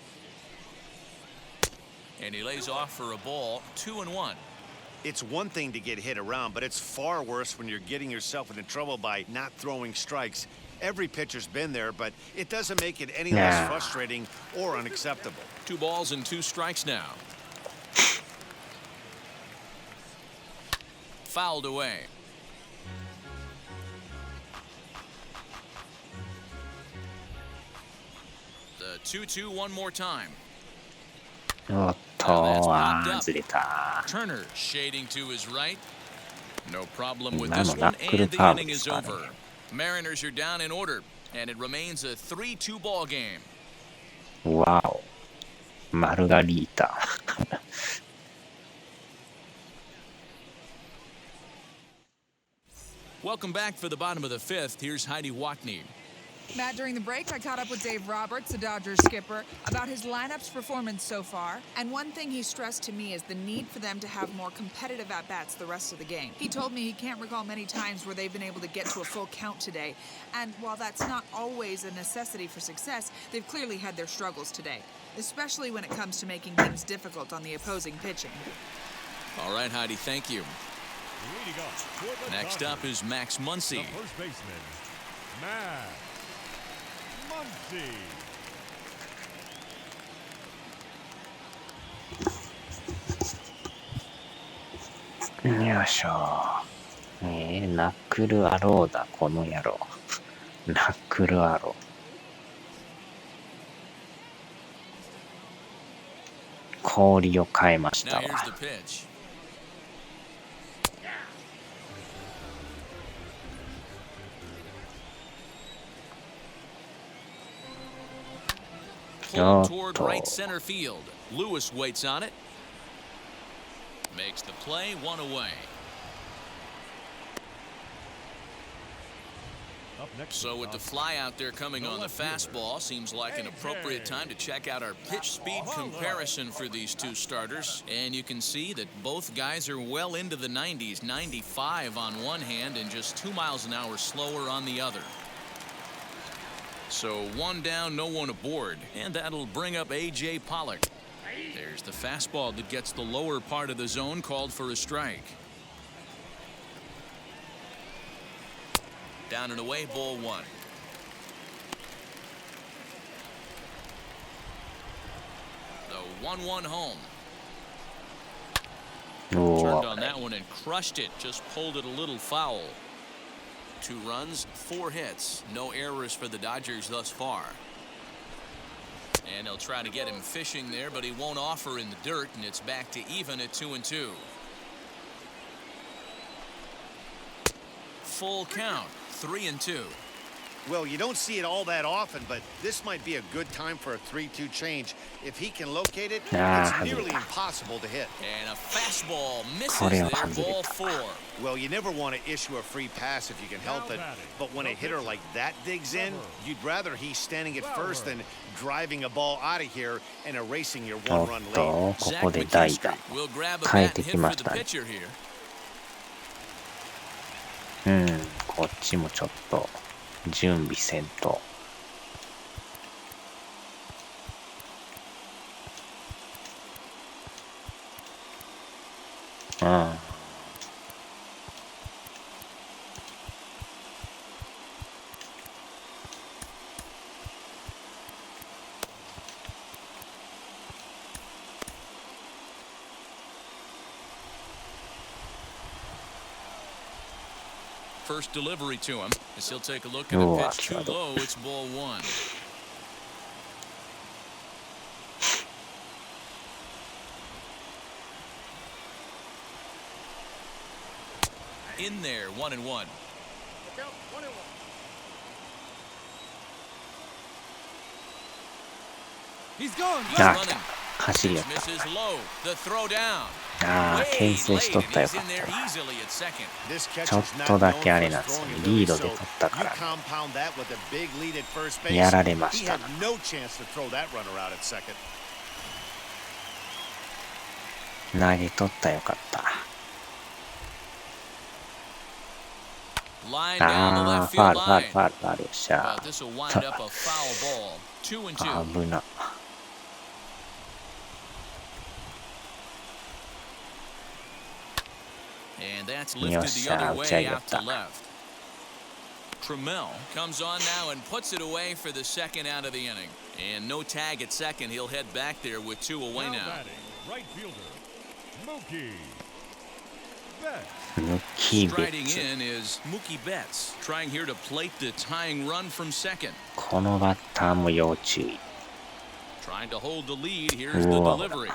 And he lays off for a ball. 2-1. It's one thing to get hit around, but it's far worse when you're getting yourself into trouble by not throwing strikes. Every pitcher's been there, but it doesn't make it any less frustrating or unacceptable. 2 balls and 2 strikes now. Fouled away. The 2-2 one more time. おっと、あー、ずれた。 Turner shading to his right. No problem with 今 this のナ one, ックル and the カーブ inning で is すかね。 over. Mariners are down in order, and it remains a 3-2 ball game. わお。マルガリータ。Welcome back for the bottom of the 5th. Here's Heidi Watney. Matt, during the break, I caught up with Dave Roberts, the Dodgers skipper, about his lineup's performance so far. And one thing he stressed to me is the need for them to have more competitive at-bats the rest of the game. He told me he can't recall many times where they've been able to get to a full count today. And while that's not always a necessity for success, they've clearly had their struggles today, especially when it comes to making things difficult on the opposing pitching. All right, Heidi, thank you. Leading up for the Next Dodgers, up is Max Muncy. the first baseman, Max Muncy. よいしょ。ナックルアローだ、この野郎。ナックルアロー。氷を変えました Now わ。 here's the pitch. Pulled toward right center field. Lewis waits on it. Makes the play, 1 away. Up next, So with the fly out there coming on the fastball, seems like an appropriate time to check out our pitch speed comparison for these 2 starters. And you can see that both guys are well into the 90s, 95 on one hand and just 2 miles an hour slower on the other. So 1 down, no one aboard, and that'll bring up A.J. Pollock. There's the fastball that gets the lower part of the zone, called for a strike. Down and away, ball 1. The 1-1 home. Turned on that one and crushed it. Just pulled it a little foul. 2 runs, 4 hits. No errors for the Dodgers thus far. And they'll try to get him fishing there, but he won't offer in the dirt, and it's back to even at 2-2. Full count, 3-2. Well, you don't see it all that often, but this might be a good time for a 3-2 change. If he can locate it, it's nearly impossible to hit. And a fastball misses there, ball 4. Well, you never want to issue a free pass if you can help it, but when a hitter like that digs in, you'd rather he's standing at first than driving a ball out of here and erasing your 1-run lead. ここで代打 will grab a 変え bat て and き hit ま for し the たね。 pitcher here. こっちもちょっと準備せんと。First delivery to him as he'll take a look at a pitch too low. It's ball 1. In there, 1-1. He's gone. あ、来た。走りやっ Misses low. The throw down. た。牽制しとったらよかったな。ちょっとだけあれなんですよね。リードで取ったから、やられました。投げ取ったらよかった。Line down the あ left ー、ファー field ル、ファール、 line. ファール、ファール、よっしゃ But this will wind up a foul ball. 2-2. 危な。And that's lifted the other way out to left. Trammell comes on now and puts it away for the second out of the inning. And no tag at second. He'll head back there with 2 away now. Batting, right fielder, Mookie Betts. ムッキーベ Striding ッツ。 in is Mookie Betts, trying here to plate the tying run from second. このバッターも要注意。 Trying to hold the lead. Here's the Whoa. delivery.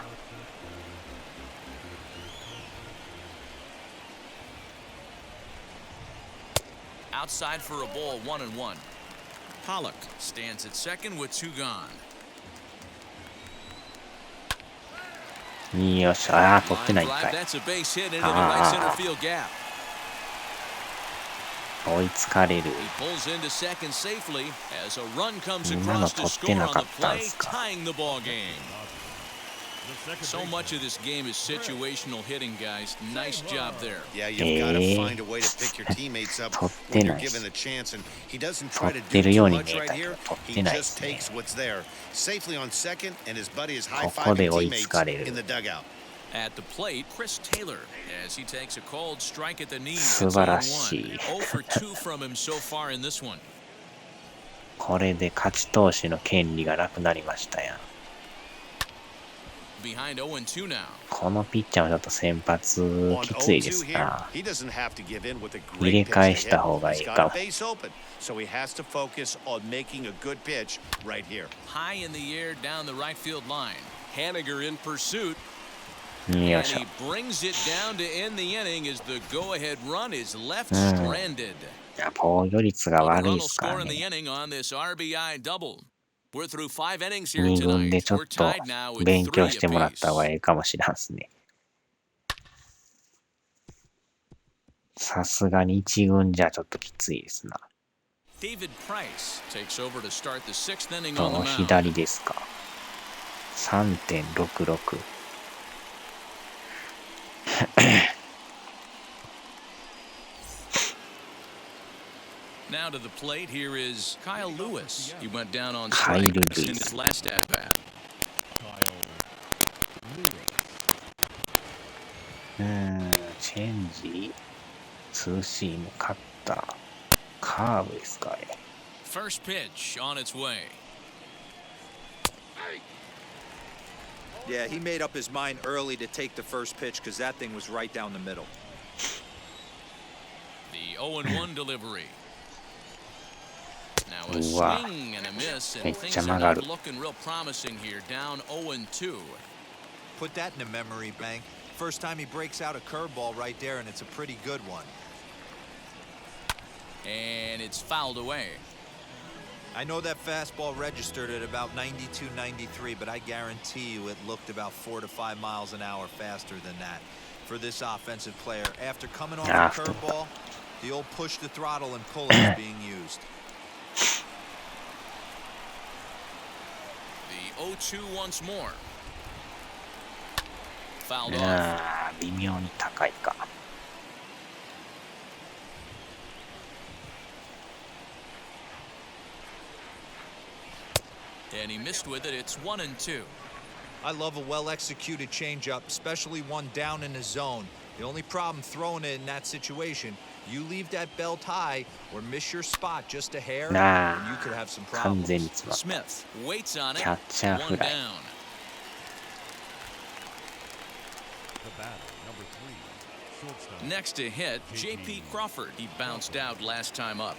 Outside for a ball, 1-1. Pollock stands at second with 2 gone. よっしゃ、あー、取ってない Line んか drive, い。 that's a base hit into the right center field gap. 追いつかれる。 He pulls into second safely as a run comes 今の across to 取って score な on か the ったん play, すか。 tying the ball game. The second So baseman. much of this game is situational hitting, guys. Nice job there. Yeah, you've got to find a way to pick your teammates up when you're given the chance, and he doesn't try to do too much right here. He just takes what's there. Safely on second, and his buddy is high-fiving teammates in the dugout. At the plate, Chris Taylor, as he takes a called strike at the knees. 素晴らしい。 0 for 2 from him so far in this one. これで勝ち投手の権利がなくなりましたやん。 Behind 0-2 now. このピッチャーはちょっと先発きついですな。 He doesn't have to give in with a 入れ great 替え pitch した to 方 hit. がい He's い got か a も。 base open, so he has to focus on making a good pitch right here. High in the air down the right field line. Haniger in pursuit. よ And っしゃ。 he brings it down to end the inning as the go-ahead run is left stranded. いや、防御率が The 悪 run い will ですか score ら in the ね。 inning on this RBI double. We're through 5 innings here 二軍で tonight. ちょっ We're と tied now with 勉強 3してもらった方 apiece. がいいかもしれんすね。さすがに一軍じゃちょっときついですな。 David Price takes over to start the 6th inning と on the mound. 左ですか。3.66。Now to the plate, here is Kyle Lewis. He went down on Kyle strikes in Lewis. his last at bat. Kyle Lewis. チェンジ、ツーシーム、カッター、カーブですかね。 First pitch on its way. Yeah, he made up his mind early to take the first pitch because that thing was right down the middle. The 0-1 delivery. Now a Wow. swing and a miss, and めっ things ちゃ are 曲が not る。 looking real promising here. Down 0-2. Put that in a memory bank. First time he breaks out a curveball right there, and it's a pretty good one. And it's fouled away. I know that fastball registered at about 92, 93, but I guarantee you it looked about 4 to 5 miles an hour faster than that for this offensive player. After coming off a curveball, the old push the throttle and pull is being used. The 0-2 once more. Fouled off. 微妙に高いか。And he missed with it. It's 1-2. I love a well-executed changeup, especially one down in the zone. The only problem throwing it in that situation, you leave that belt high or miss your spot just a hair, and you could have some 完 problems. 全に詰まった。 Smith waits on キ it. ャッチャー One フライ。 down. The batter, number 3, shortstop. Next to hit, J.P. Crawford. He bounced out last time up.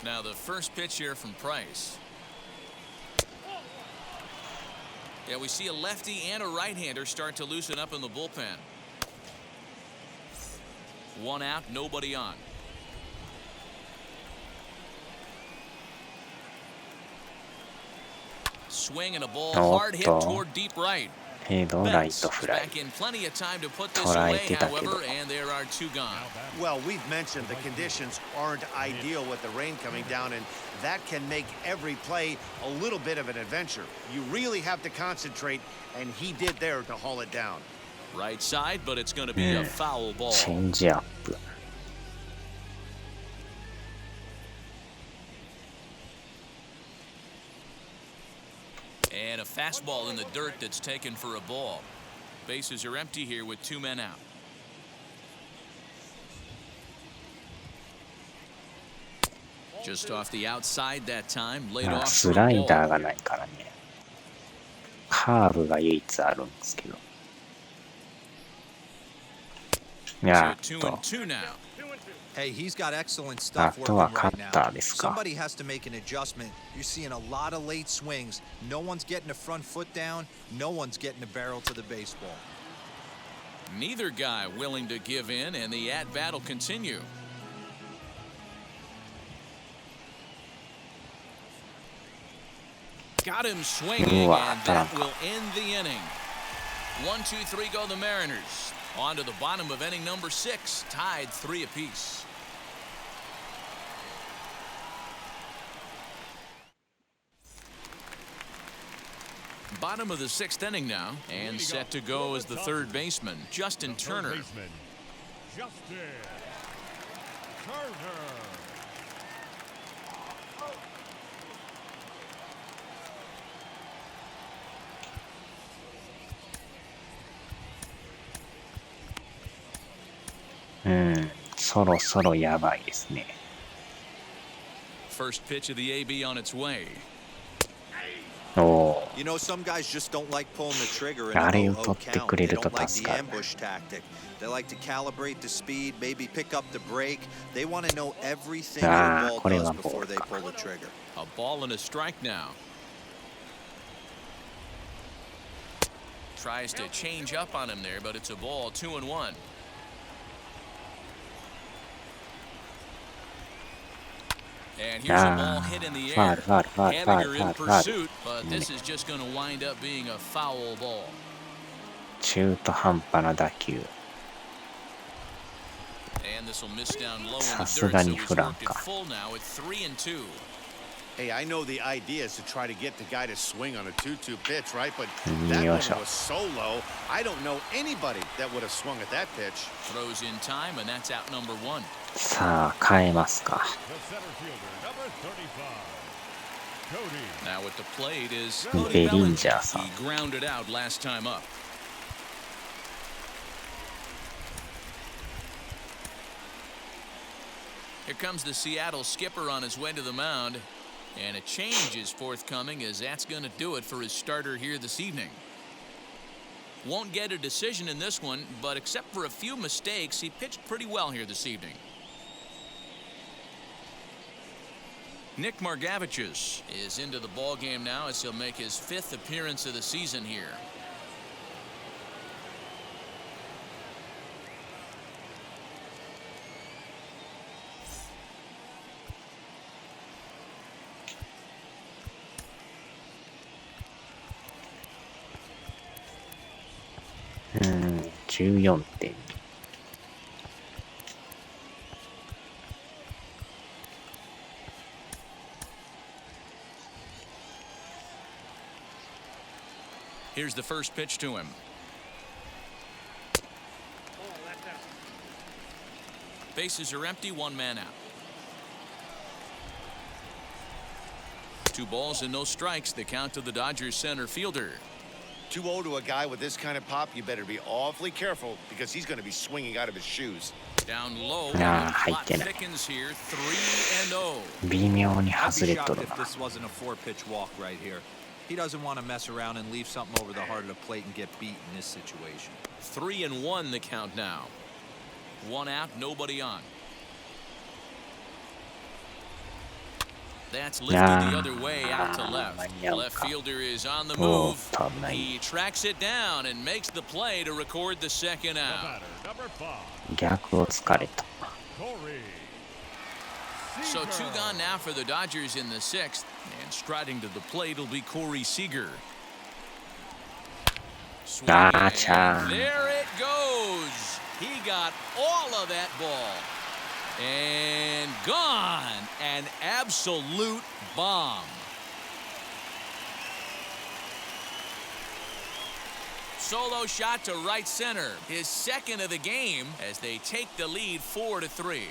Now the first pitch here from Price. Yeah, we see a lefty and a right-hander start to loosen up in the bullpen. One out, nobody on. Swing and a ball, hard hit toward deep right. フェードライ Betts トフライ。 back in plenty of time to put this 捉え away, てたけど。 however, and there are two gone. Well, we've mentioned the conditions aren't ideal with the rain coming down, and that can make every play a little bit of an adventure. You really have to concentrate, and he did there to haul it down. Right side, but it's going to be a foul ball. チェンジアップ。 And a fastball in the dirt that's taken for a ball. Bases are empty here with 2 men out. Just off the outside that time, laid まあ off ス for ラ a イ ball. ダーがないからね。カーブが唯一あるんですけど。いや So ー 2 っ and と。 2 now. Hey, he's got excellent stuff あとは working カ right ッタ now. ーですか。 Somebody has to make an adjustment. You're seeing a lot of late swings. No one's getting the front foot down. No one's getting the barrel to the baseball. Neither guy willing to give in, and the at-bat will continue. Got him swinging, and that will end the inning. 1, 2, 3 go the Mariners. On to the bottom of inning number 6, tied 3 apiece. Bottom of the 6th inning now, and set to go is the third baseman, Justin Turner. Baseman, Justin Turner. そろそろやばいですね。 First pitch of the AB on its way. おお。 You know, some guys just don't like pulling the trigger in あ a れを low 取って count. くれ They ると don't like 助 the かる。 ambush tactic. They like to calibrate the speed, maybe pick up the brake. They want to know everything Ah, the こ ball れ does はボー before ル they か。 pull the trigger. A ball and a strike now. Tries to change up on him there, but it's a ball, 2 and 1. And here's a ball hit in the air. Haniger in pursuit, but this is just going to wind up being a foul ball. 中途半端な打球。 And this will miss down low in さ the す dirt, が so に he's フラン worked it か。 full now at 3 and 2. Hey, I know the idea is to try to get the guy to swing on a 2-2 pitch, right? But that Yo, one sure. was so low, I don't know anybody that would have swung at that pitch. Throws in time, and that's out number 1. さあ変えますか。 The center fielder, number 35, Cody. Now at the plate is ベ Cody リンジャー Bellinger. さん。 He grounded out last time up. Here comes the Seattle skipper on his way to the mound, and a change is forthcoming, as that's going to do it for his starter here this evening. Won't get a decision in this one, but except for a few mistakes, he pitched pretty well here this evening. Nick Margevicius is into the ballgame now, as he'll make his 5th appearance of the season here. 14.2。Here's the first pitch to him. Bases are empty, one man out. 2 balls and no strikes. The count to the Dodgers center fielder. 2-0 to a guy with this kind of pop, you better be awfully careful because he's going to be swinging out of his shoes. Down low. 入ってない。 Thickens here, 3-0. 微妙に I'd 外 be れと shocked る if な。 this wasn't a 4-pitch walk right here. He doesn't want to mess around and leave something over the heart of the plate and get beat in this situation. 3-1 the count now. 1 out, nobody on. That's lifted the other way out to left. Left fielder is on the move. He tracks it down and makes the play to record the second out. Number 5, 逆を突かれた。 Corey. So 2 gone now for the Dodgers in the 6th. And striding to the plate will be Corey Seager. Swing, Gotcha. and there it goes. He got all of that ball. And gone. An absolute bomb. Solo shot to right center. His second of the game as they take the lead 4-3.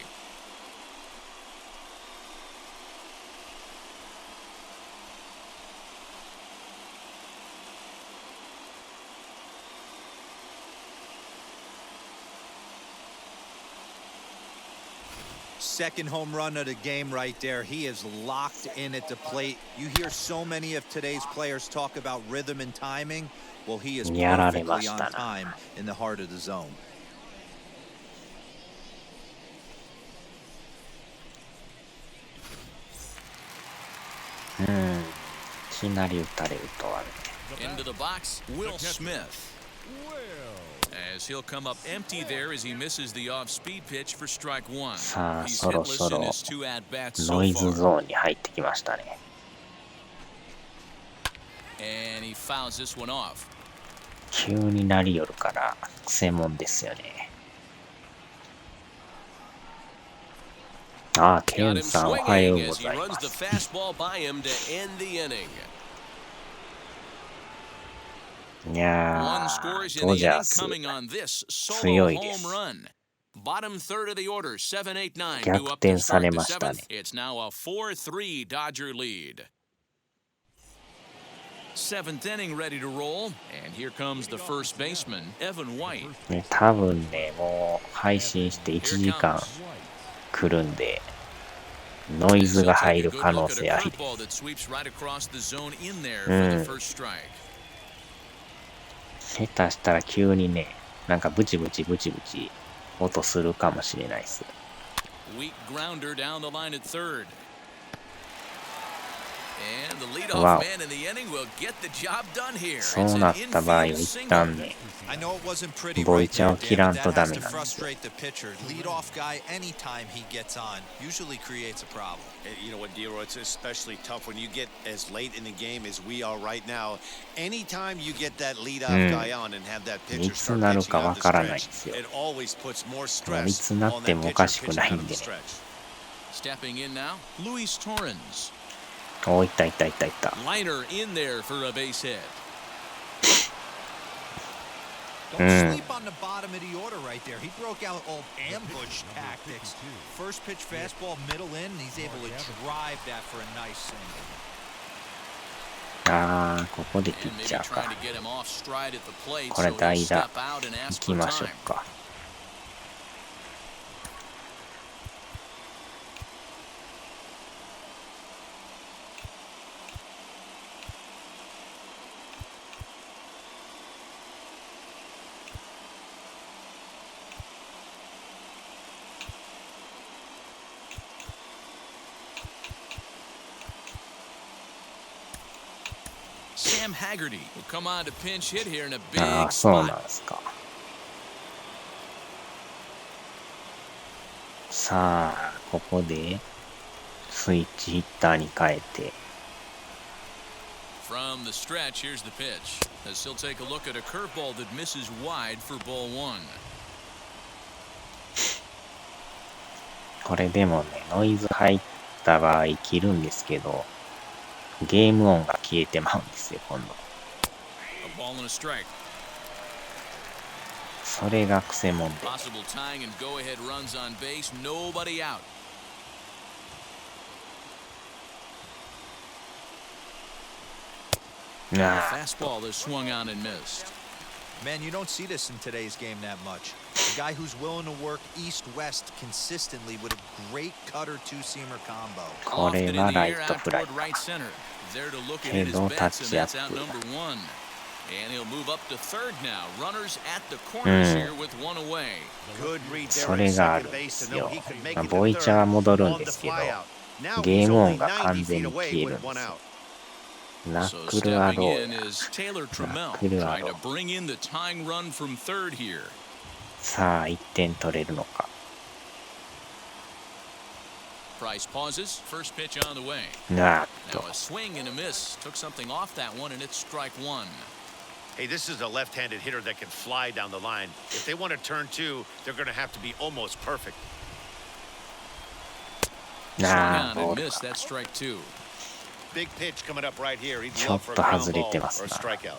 Second home run of the game right there. He is locked in at the plate. You hear so many of today's players talk about rhythm and timing. Well, he is perfectly on time in the heart of the zone. いきなり打たれるとはね。 Into the box, Will Smith. As he'll come up empty there as he misses the off-speed pitch for strike 1. さあ、 He's そろ hitless そ in ろ his 2 at-bats ノ so イズ far. ゾーンに入ってきましたね。 And he fouls this one off. 急になりよるからくせもんですよね。ああ、ケ Got ン him さんおはよう swinging ご as he ざい runs ま the す。 fastball by him to end the inning. いや One ー、 scores in ド the ジャー inning ス coming on this solo 強いです home run. Bottom third of the order, 7-8-9 逆 due up 転 to され start the ましたね。 7th. It's now a 4-3 Dodger lead. 7th inning ready to roll, and here comes the first baseman, Evan White. ね、多分ね、もう配信して1 Here 時間 comes. 来るんで、ノイズ He'll が take 入 a る good 可 look 能 at a 性あり。 curveball that sweeps right across the zone in there for the first strike. 下手したら急にね、なんかブチブチブチブチ音するかもしれないです。 Weak grounder down the line at third. And the Wow. leadoff man in the inning will get the job done here. そうなった場合は一旦ね、 I know it wasn't pretty ボ right イチャ there, を切ら Dan, ん but と that ダ has メ to なんですよ。 frustrate the pitcher. Leadoff guy, anytime he gets on, usually creates a problem. You know what, Dero, it's especially tough when you get as late in the game as we are right now. Anytime you get that leadoff guy on and have that い pitcher つ start なる pitching か on わ the からないん stretch, ですよ。 it always puts more もうい stress つな on って that もおか pitcher しく pitching ない out ん of で the ね。 stretch. Stepping in now, Luis Torrens. お、いったいったいったいった。 Liner in there for a base hit. Don't sleep on the bottom of the order right there. He broke out old ambush tactics. First pitch fastball, middle in, and he's able to drive that for a nice single. あー、ここでピ And ッ maybe チャー trying か。 to get him off stride at the plate こ so れ he'll 代打 step out and 行 ask き for ましょ time. うか。Sam Haggerty will come on to pinch hit here in a あ big あ、そうなん spot. ですか。さあ、ここでスイッチヒッターに変えて、From the stretch, here's the pitch. As he'll take a look at a curveball that misses wide for ball one. これでもね、ノイズ入った場合切るんですけど、ゲーム音が消えてまうんですよ、今度。A ball and a strike. それがクセもんで。Possible tying and go-ahead runs on base. Nobody out. Fastball is swung on and missed. Man, you don't see this in today's game that much. A guy who's willing to work east-west consistently with a great cutter two-seamer combo. これはライトフライ。 Right center. There to look at け his どタ bets, ッ and チア that's ッ out プ。 number one. And he'll move up to third now. Runners at the corners here with one away. Good read そ there れ at がある second んで base す to know よ。he could make まあ it to ボイチャは third 戻るん on で the すけど、 flyout. Now ゲー he's ム only 音が完90全 feet に消 away えるん with で one すよ。 out. ナ So ックルは stepping どう in や。 is Taylor ナッ Trammell クルは trying ど to う。 bring in the tying run from third here. さあ、1点取れるのか。Price pauses. First pitch on the way. なっ Now と。 a swing and a miss. Took something off that one, and it's strike one. Hey, this is a left-handed hitter that can fly down the line. If they want to turn two, they're going to have to be almost perfect. Swung なあ、 on ボー and ル missed. が。 That's strike two. Big pitch coming up right here. He'd ちょ love っ for a と ground 外れ ball て or ま a すな。 strikeout.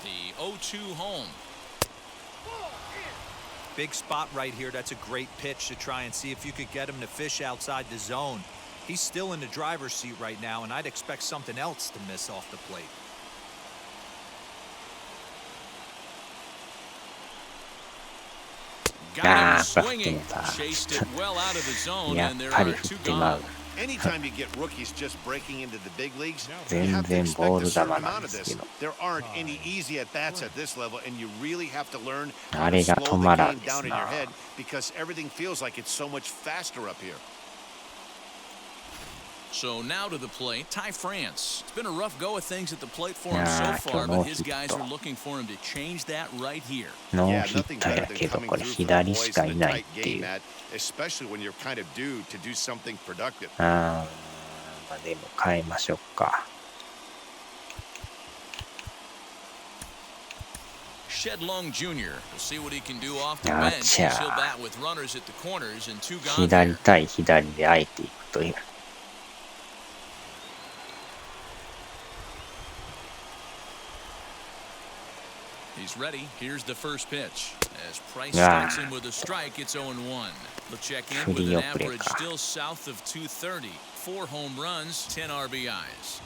The 0-2 home. Big spot right here. That's a great pitch to try and see if you could get him to fish outside the zone. He's still in the driver's seat right now, and I'd expect something else to miss off the plate. Got him ああ、振って swinging. もさ。 Chased it well out of the zone, やっ and there ぱり are 振 two ってま gone. う。 Anytime you get rookies just breaking into the big leagues, you 全 have to 然 expect ボー a ル球 certain なん amount で of すけ this. ど。 There aren't any easy at-bats at this level, and you really have to learn あ how れ to が slow 止 the まらん game です down in な。 your head because everything feels like it's so much faster up here. So now to the plate, Ty France. It's been a rough go of things at the plate for him Ah, so far, but his no guys hit. are looking for him to change that right here. ノー Yeah, ヒッ nothing ト better や than けど、 coming これ through for the 左し boys か in い a ないっ tight てい game, う。 Matt, especially when you're kind of due to do something productive. あー、まあでも変えましょうか。Shedlong Jr. We'll see what he can do off the Gotcha. bench. He'll bat with runners at the corners and two gone 左 here. 対左であえていくという。He's ready. Here's the first pitch. As Price Ah. starts him with a strike, it's 0-1. He'll check in 振 with り an 遅れ average か。 still south of 230. 4 home runs, 10 RBIs.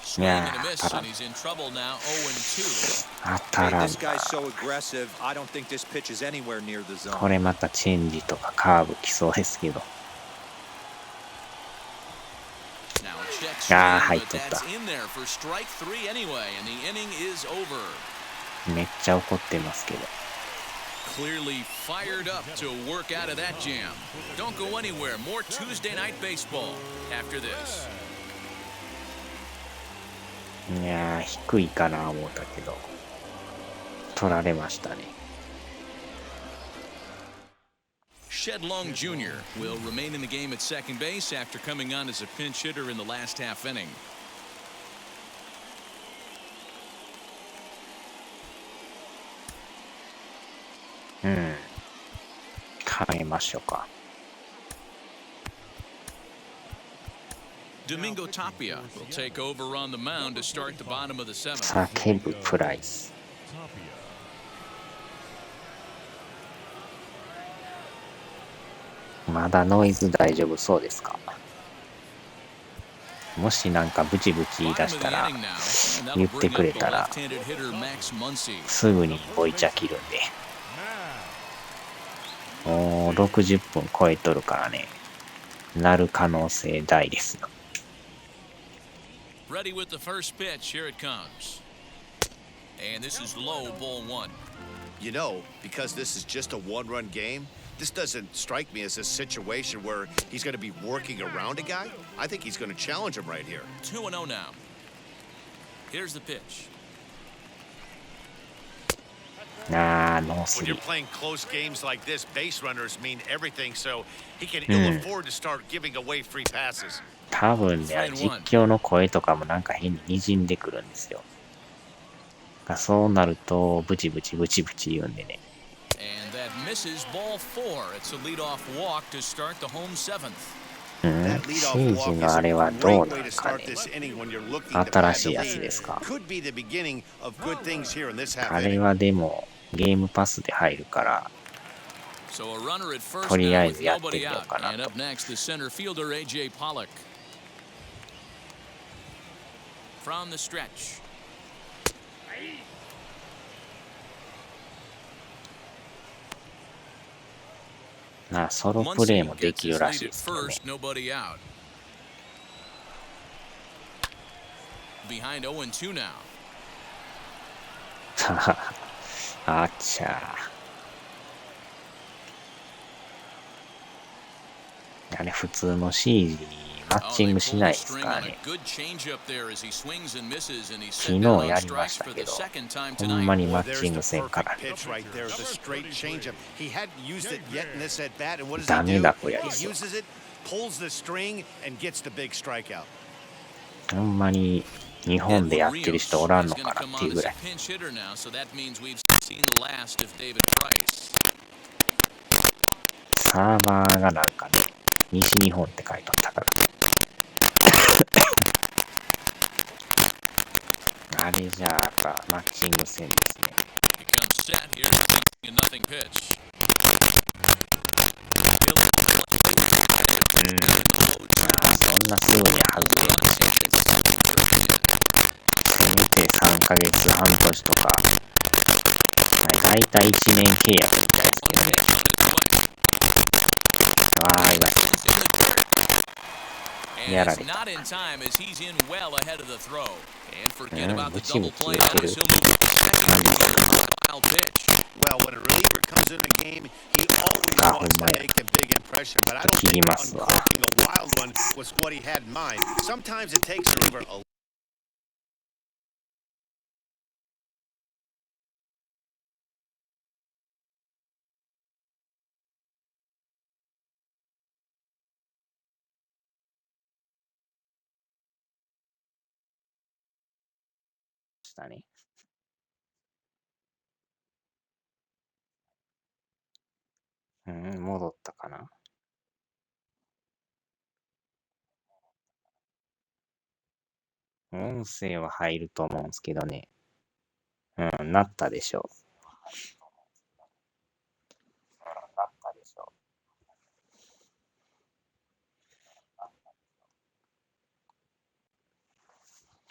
Swing and a miss, and he's in trouble now. 0-2. 当た Hey, らん this な。 guy's so aggressive. I don't think this pitch is anywhere near the こ zone. れまたチェンジとかカーブ来そうですけど。 Now a check Ah, swing, 入っ but とった that's in there for strike 3 anyway, and the inning is over. めっちゃ怒ってますけど。 Clearly fired up to work out of that jam. Don't go anywhere. More Tuesday night baseball after this. いやー、低いかな思ったけど。取られましたね。Shedlong Jr. will remain in the game at second base after coming on as a pinch hitter in the last half inning. うん。変えましょうか。Domingo Tapia will take over on the mound to start the bottom of the seventh. 叫ぶプライス。 まだノイズ大丈夫そうですか？もしなんかブチブチ言い出したら、言ってくれたら、すぐにボイチャ切るんで。もう60分超えとるからね、なる可能性大ですよ。Ready with the first pitch. Here it comes. And this is low, ball one. You know, because this is just a one-run game, this doesn't strike me as a situation where he's going to be working around a guy. I think he's going to challenge him right here. 2-0 now. Here's the pitch. ノー When ス you're リー。 playing close games like this, base runners mean everything, so he can ill afford to start giving away free passes. 多分ね、実況の声とかもなんか変に滲んでくるんですよ。そうなると、ブチブチブチブチ言うんでね。And that misses ball 4. It's a leadoff walk to start the home 7th. シージのあれはどうなんかね。新しいやつですか。あれはでも、ゲームパスで入るから、とりあえずやってみようかなと。And up next, the center fielder AJ Pollock. From the stretch. ソロプレーもできるらしいですけどね。Behind 0-2 now. あっちゃー。あれ普通の CG マッチングしないですからね。昨日やりましたけど、ほんまにマッチングせんからね。ダメだこやりそう。ほんまに日本でやってる人おらんのかなっていうぐらい。サーバーがなんかね、西日本って書いてあったから。あれじゃあやっぱマッチングせんですね。そんなすぐに外れませんけど。せめて3ヶ月半年とか、だいたい1年契約みたいですけどね。いました。やられた。ブチブチ言ってる。ほんまや。切りますわ。したね。戻ったかな。音声は入ると思うんですけどね。なったでしょう。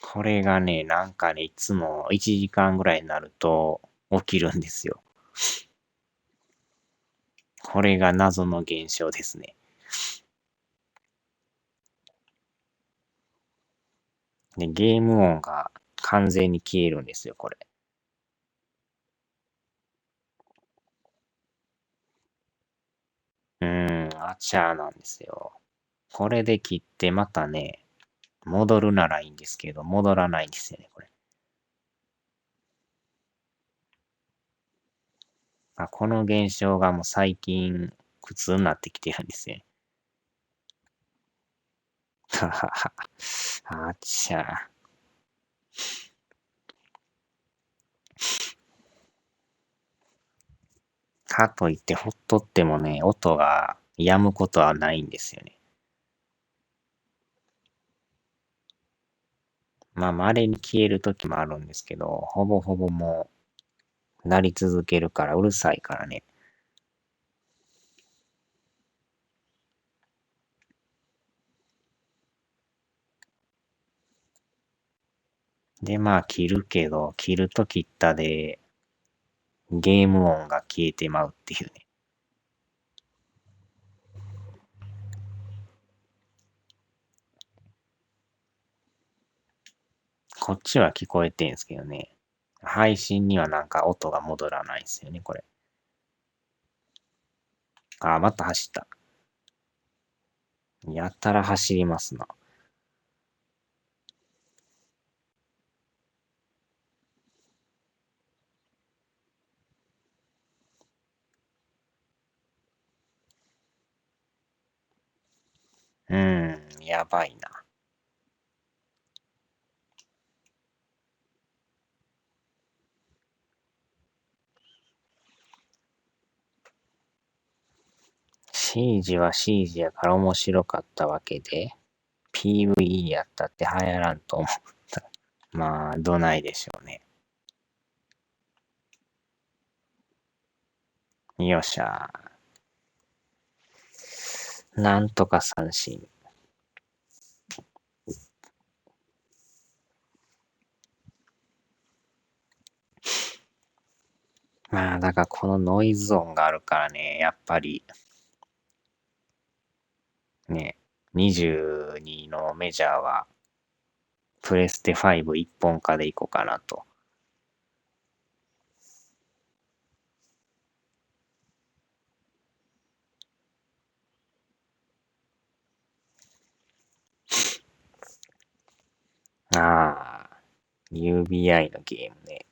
これがね、なんかね、いつも1時間ぐらいになると起きるんですよ。これが謎の現象ですね。で、ゲーム音が完全に消えるんですよ、これ。あちゃーなんですよ。これで切ってまたね、戻るならいいんですけど、戻らないんですよね、これ。この現象がもう最近苦痛になってきてるんですよね。ははは。あちゃー。かといってほっとってもね、音が止むことはないんですよね。稀に消える時もあるんですけど、ほぼほぼもう、鳴り続けるからうるさいからね。で、切るけど、切ると切ったで、ゲーム音が消えてまうっていうね。こっちは聞こえてんすけどね。配信にはなんか音が戻らないんですよね、これ。また走った。やたら走りますな。やばいな。シージはシージやから面白かったわけで、PVE やったって流行らんと思った。まあ、どないでしょうね。よっしゃー。なんとか三振。まあ、だからこのノイズ音があるからね、やっぱり、ね、22のメジャーは、プレステ5一本化でいこうかなと。ああ、UBI のゲームね。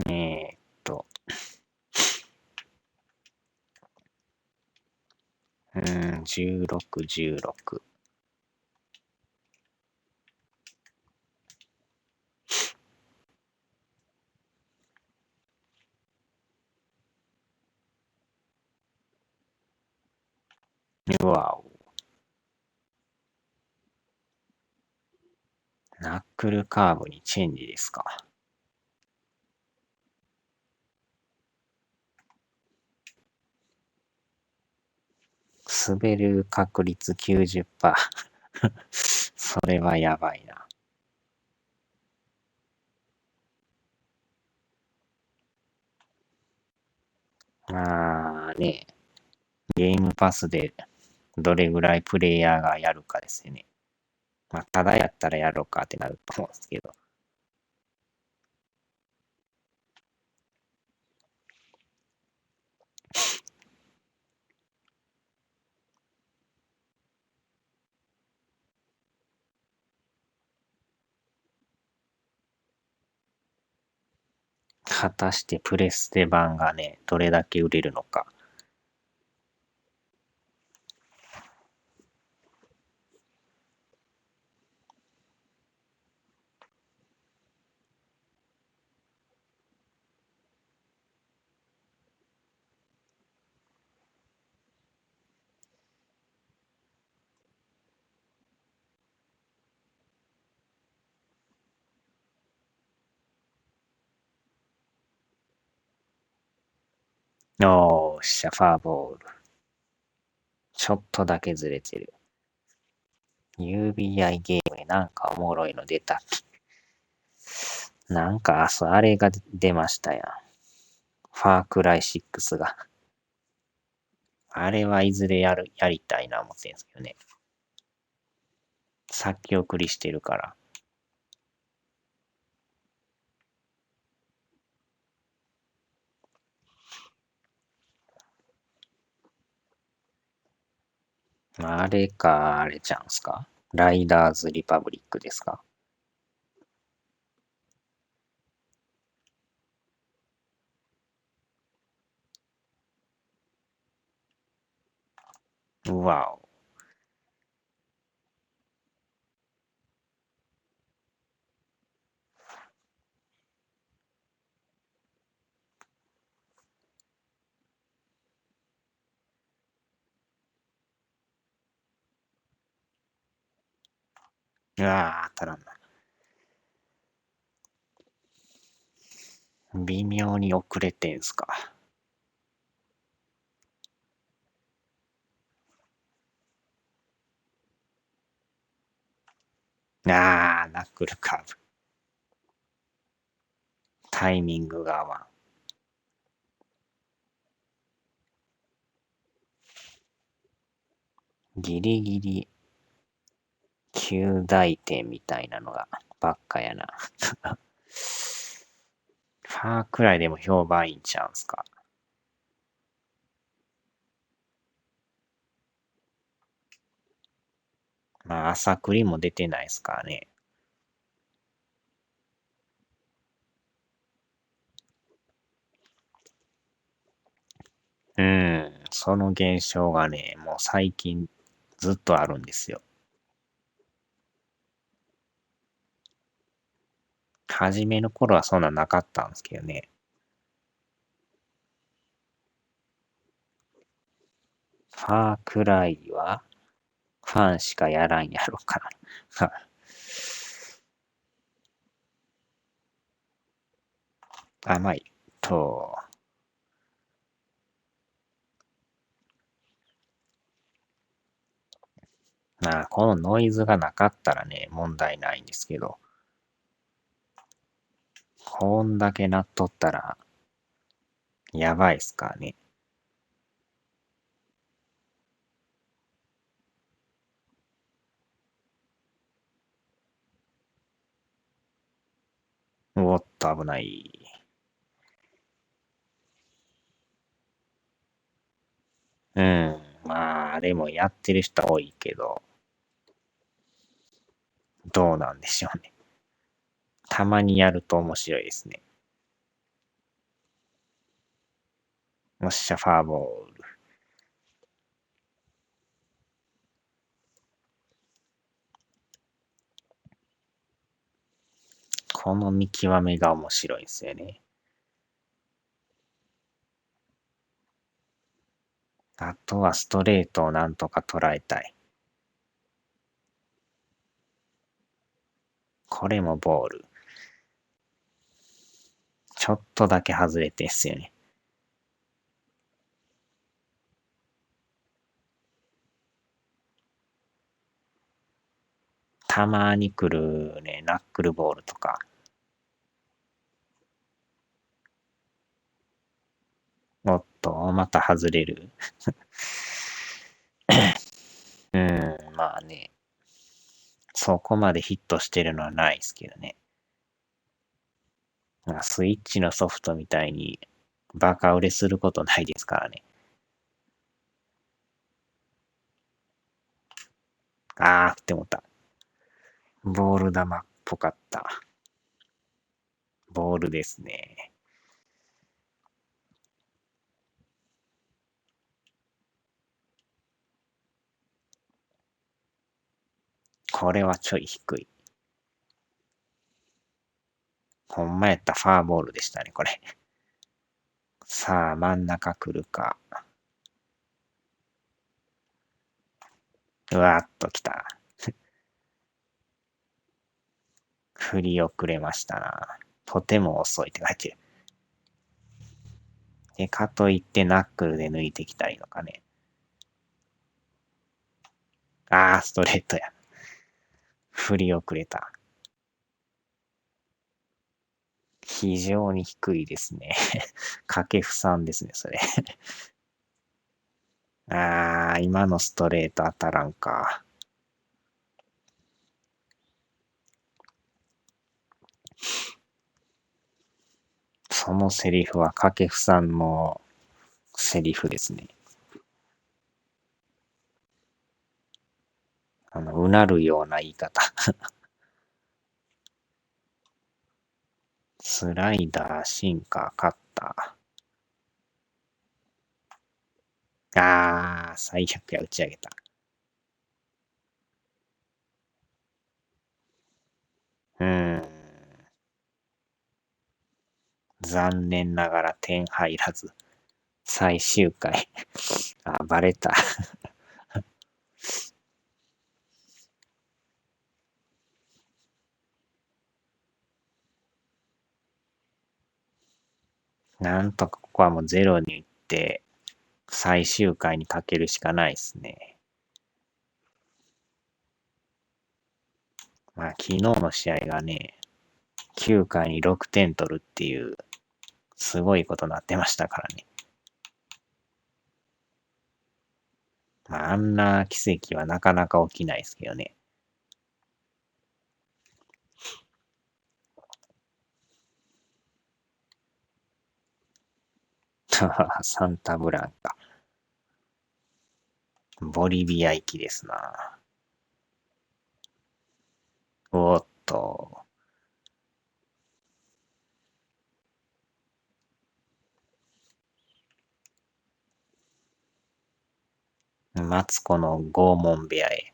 えーっと、16、16。うわお。ナックルカーブにチェンジですか。滑る確率 90%。それはやばいな。まあね、ゲームパスでどれぐらいプレイヤーがやるかですよね。まあ、ただやったらやろうかってなると思うんですけど。果たしてプレステ版がね、どれだけ売れるのか。おーしゃ、ファーボール。ちょっとだけずれてる。UBI ゲームでなんかおもろいの出た。なんか、あれが出ましたやん。ファークライ6が。あれはいずれやりたいな思ってんすけどね。先送りしてるから。あれか、あれちゃうんすか。ライダーズリパブリックですか。うわお。うわー、当たらんな。微妙に遅れてんすか。ナックルカーブ。タイミングが合わん。ギリギリ、9大点みたいなのがばっかやな。ファーくらいでも評判いいんちゃうんすか。まあ、朝栗も出てないですからね。その現象がね、もう最近ずっとあるんですよ。初めの頃はそんななかったんですけどね。ファークライはファンしかやらんやろかな。甘いと、まあ、このノイズがなかったらね、問題ないんですけど、こんだけなっとったら、やばいっすからね。おっと、危ない。まあ、でもやってる人多いけど、どうなんでしょうね。たまにやると面白いですね。よっしゃ、ファーボール。この見極めが面白いですよね。あとはストレートをなんとか捉えたい。これもボール。ちょっとだけ外れてんすよね。たまに来るね、ナックルボールとか。おっと、また外れる。まあね。そこまでヒットしてるのはないですけどね。まあスイッチのソフトみたいにバカ売れすることないですからね。あー、振ってもった。ボール球っぽかった。ボールですね。これはちょい低い。ほんまやったファーボールでしたね、これ。さあ、真ん中来るか。うわーっと来た。振り遅れましたな。とても遅いって書いてる。で、かといってナックルで抜いてきたりとかね。あー、ストレートや。振り遅れた。非常に低いですね。掛布さんですね、それ。あー、今のストレート当たらんか。そのセリフは掛布さんのセリフですね。うなるような言い方。スライダー、シンカー、カッター。あー、最悪や、打ち上げた。うーん。残念ながら点入らず。最終回。あ、バレた。なんとかここはもうゼロに打って、最終回にかけるしかないですね。まあ、昨日の試合がね、9回に6点取るっていう、すごいことになってましたからね。まあ、あんな奇跡はなかなか起きないですけどね。サンタブランカ。ボリビア行きですな。おっと。マツコの拷問部屋へ。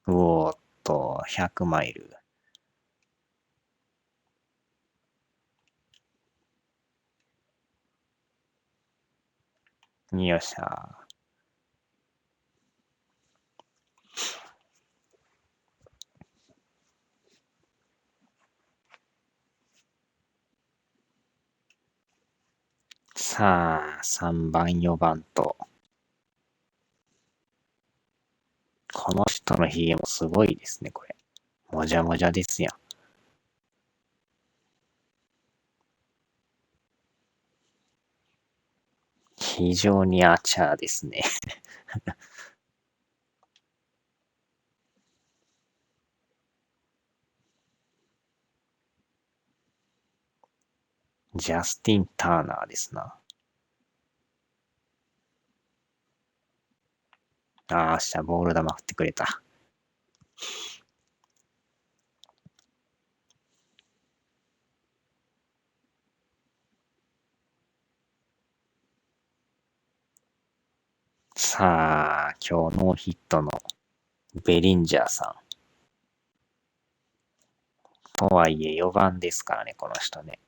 おっと、100マイル。よっしゃ。さあ、3番、4番と。この人のヒゲもすごいですね、これ。もじゃもじゃですやん。非常にアチャーですね。ジャスティン・ターナーですな。ああ、したボール球振ってくれた。さあ、今日ノーヒットのベリンジャーさん。とはいえ4番ですからね、この人ね。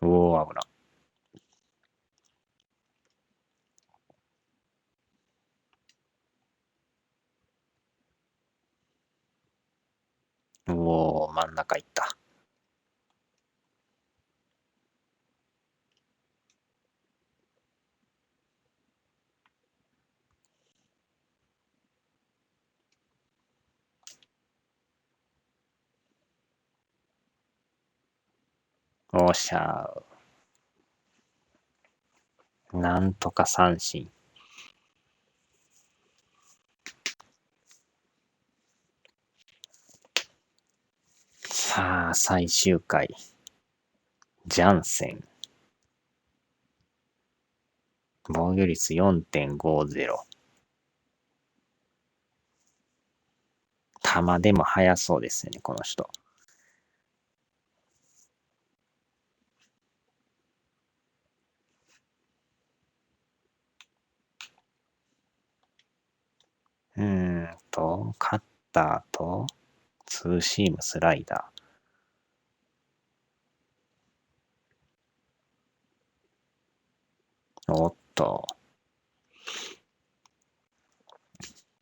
うおー、危な。うおー、真ん中行った。おっしゃー。なんとか三振。さあ、最終回。ジャンセン。防御率 4.50。球でも速そうですよね、この人。カッターと、ツーシームスライダー。おっと。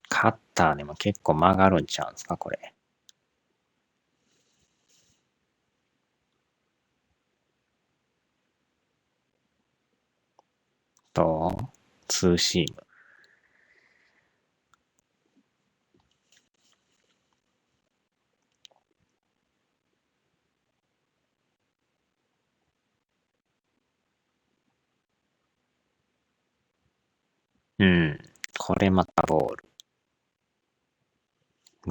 カッターでも結構曲がるんちゃうんすか、これ。と、ツーシーム。これまたボール。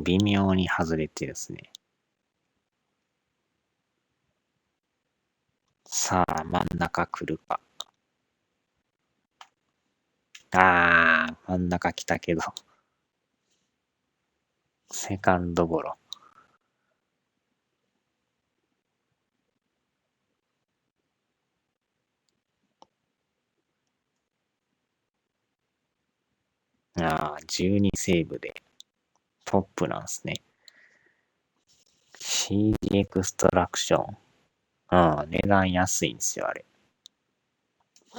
微妙に外れてですね。さあ、真ん中来るか。真ん中来たけど。セカンドゴロ。12セーブでトップなんすね。CG エクストラクション。値段安いんですよ、あれ。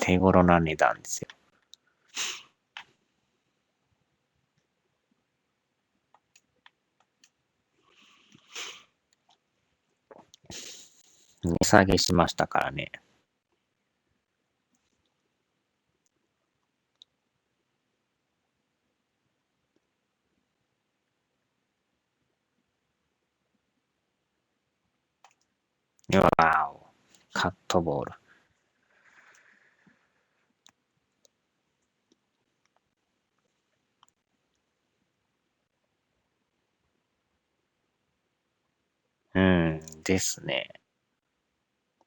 手頃な値段ですよ。値下げしましたからね。うわーお。カットボール。ですね。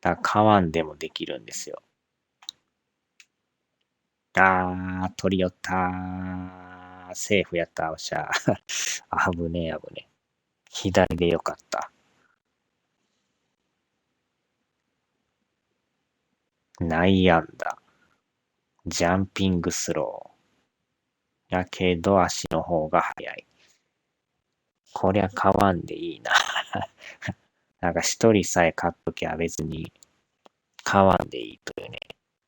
だから買わんでもできるんですよ。取り寄った。セーフやった、おっしゃ。危ねえ、危ねえ。左でよかった。内野安打。ジャンピングスロー。やけど足の方が速い。こりゃ買わんでいいな。なんか一人さえ買っときゃ別に買わんでいいというね。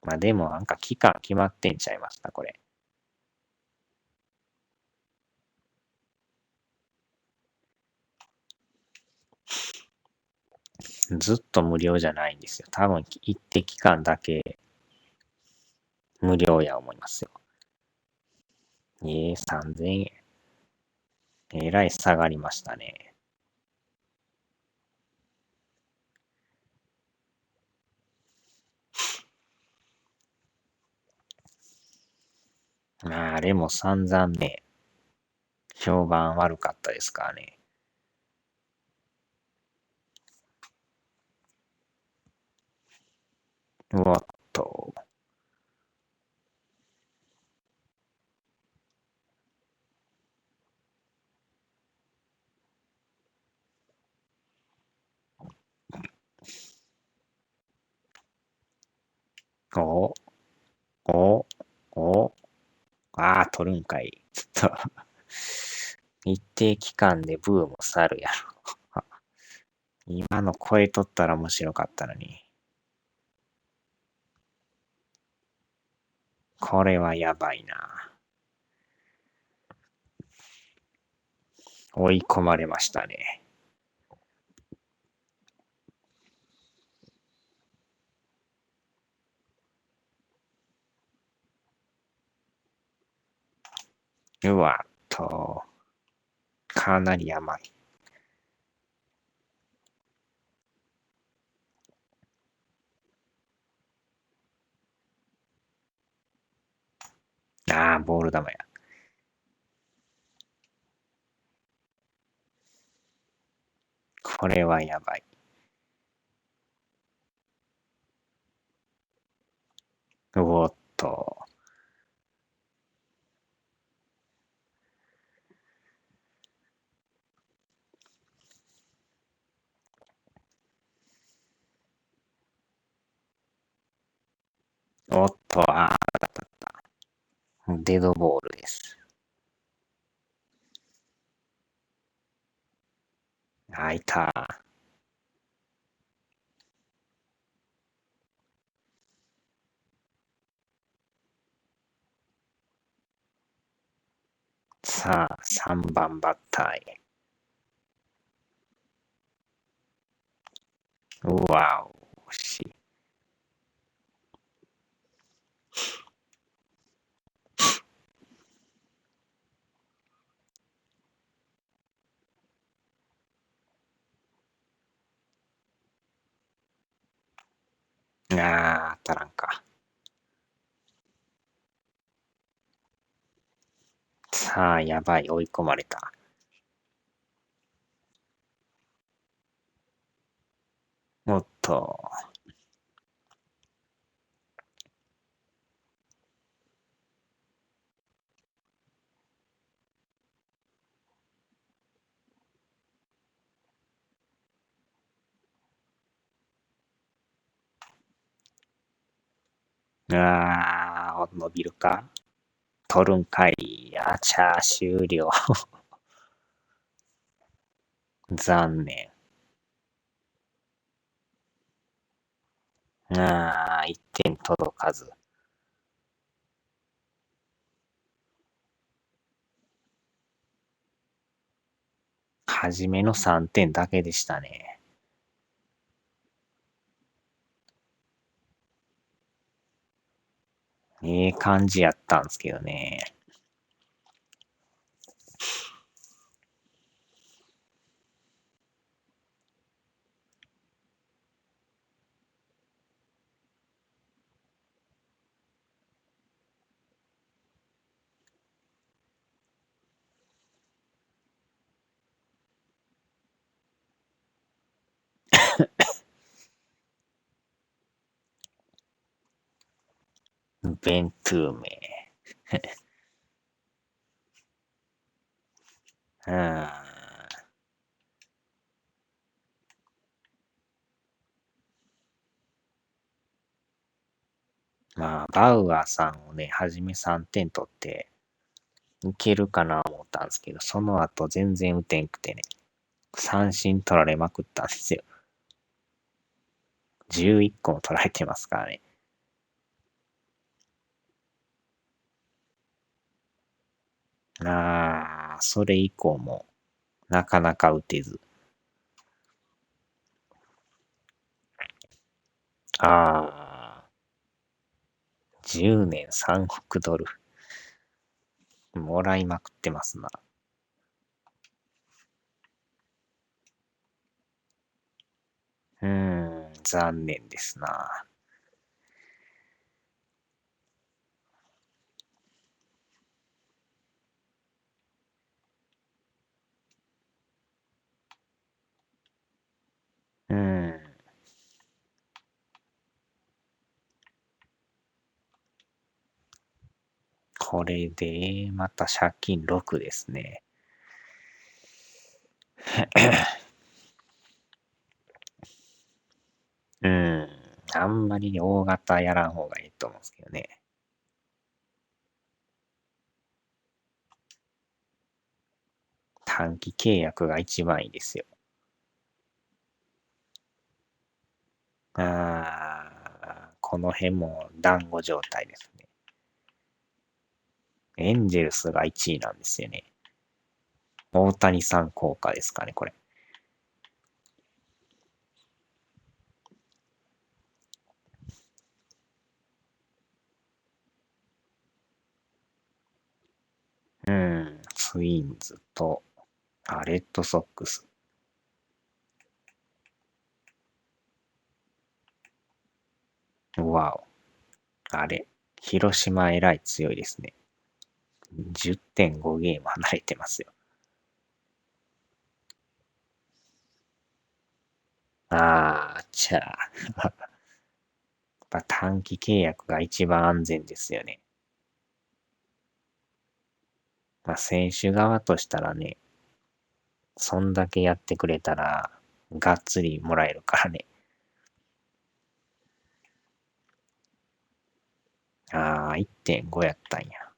まあでもなんか期間決まってんちゃいました、これ。ずっと無料じゃないんですよ。多分一定期間だけ無料や思いますよ。3000円。えらい下がりましたね。まあ、あれも散々ね、評判悪かったですからね。うわっと。お、お、お、取るんかい。ちょっと一定期間でブーム去るやろ。今の声取ったら面白かったのに。これはやばいな。追い込まれましたね。うわっと。かなり甘い。ボール球や。これはやばい。おっと。おっと、デッドボールです。いた。さあ、3番バッターへ。うわお、惜しい。当たらんか。さあ、やばい、追い込まれた。おっと。伸びるか。取るんかい。チャー終了。残念。1点届かず。初めの3点だけでしたね。感じやったんですけどね。ベントゥーメ。うん。まあ、バウアーさんをね、はじめ3点取って、いけるかな思ったんですけど、その後全然打てんくてね、三振取られまくったんですよ。11個も取られてますからね。それ以降も、なかなか打てず。10年3億ドル。もらいまくってますな。残念ですな。うん。これで、また借金6ですね。うん。あんまり大型やらん方がいいと思うんですけどね。短期契約が一番いいですよ。この辺も団子状態ですね。エンジェルスが1位なんですよね。大谷さん効果ですかね、これ。ツインズと、レッドソックス。わお。広島えらい強いですね。10.5 ゲーム離れてますよ。じゃあ。やっぱ短期契約が一番安全ですよね。まあ、選手側としたらね、そんだけやってくれたら、がっつりもらえるからね。1.5 やったんや。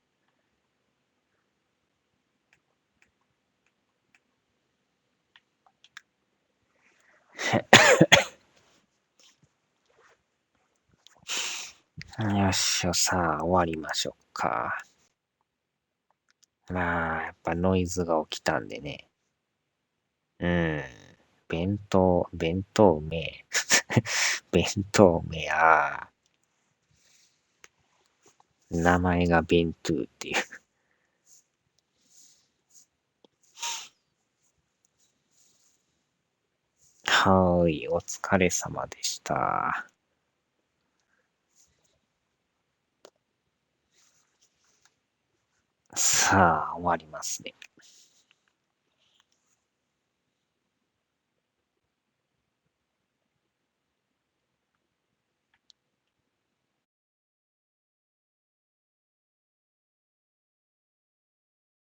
よっしゃ、さあ、終わりましょうか。やっぱノイズが起きたんでね。うん。弁当名。弁当名、名前が弁当っていう。はーい、お疲れ様でした。さあ、終わりますね。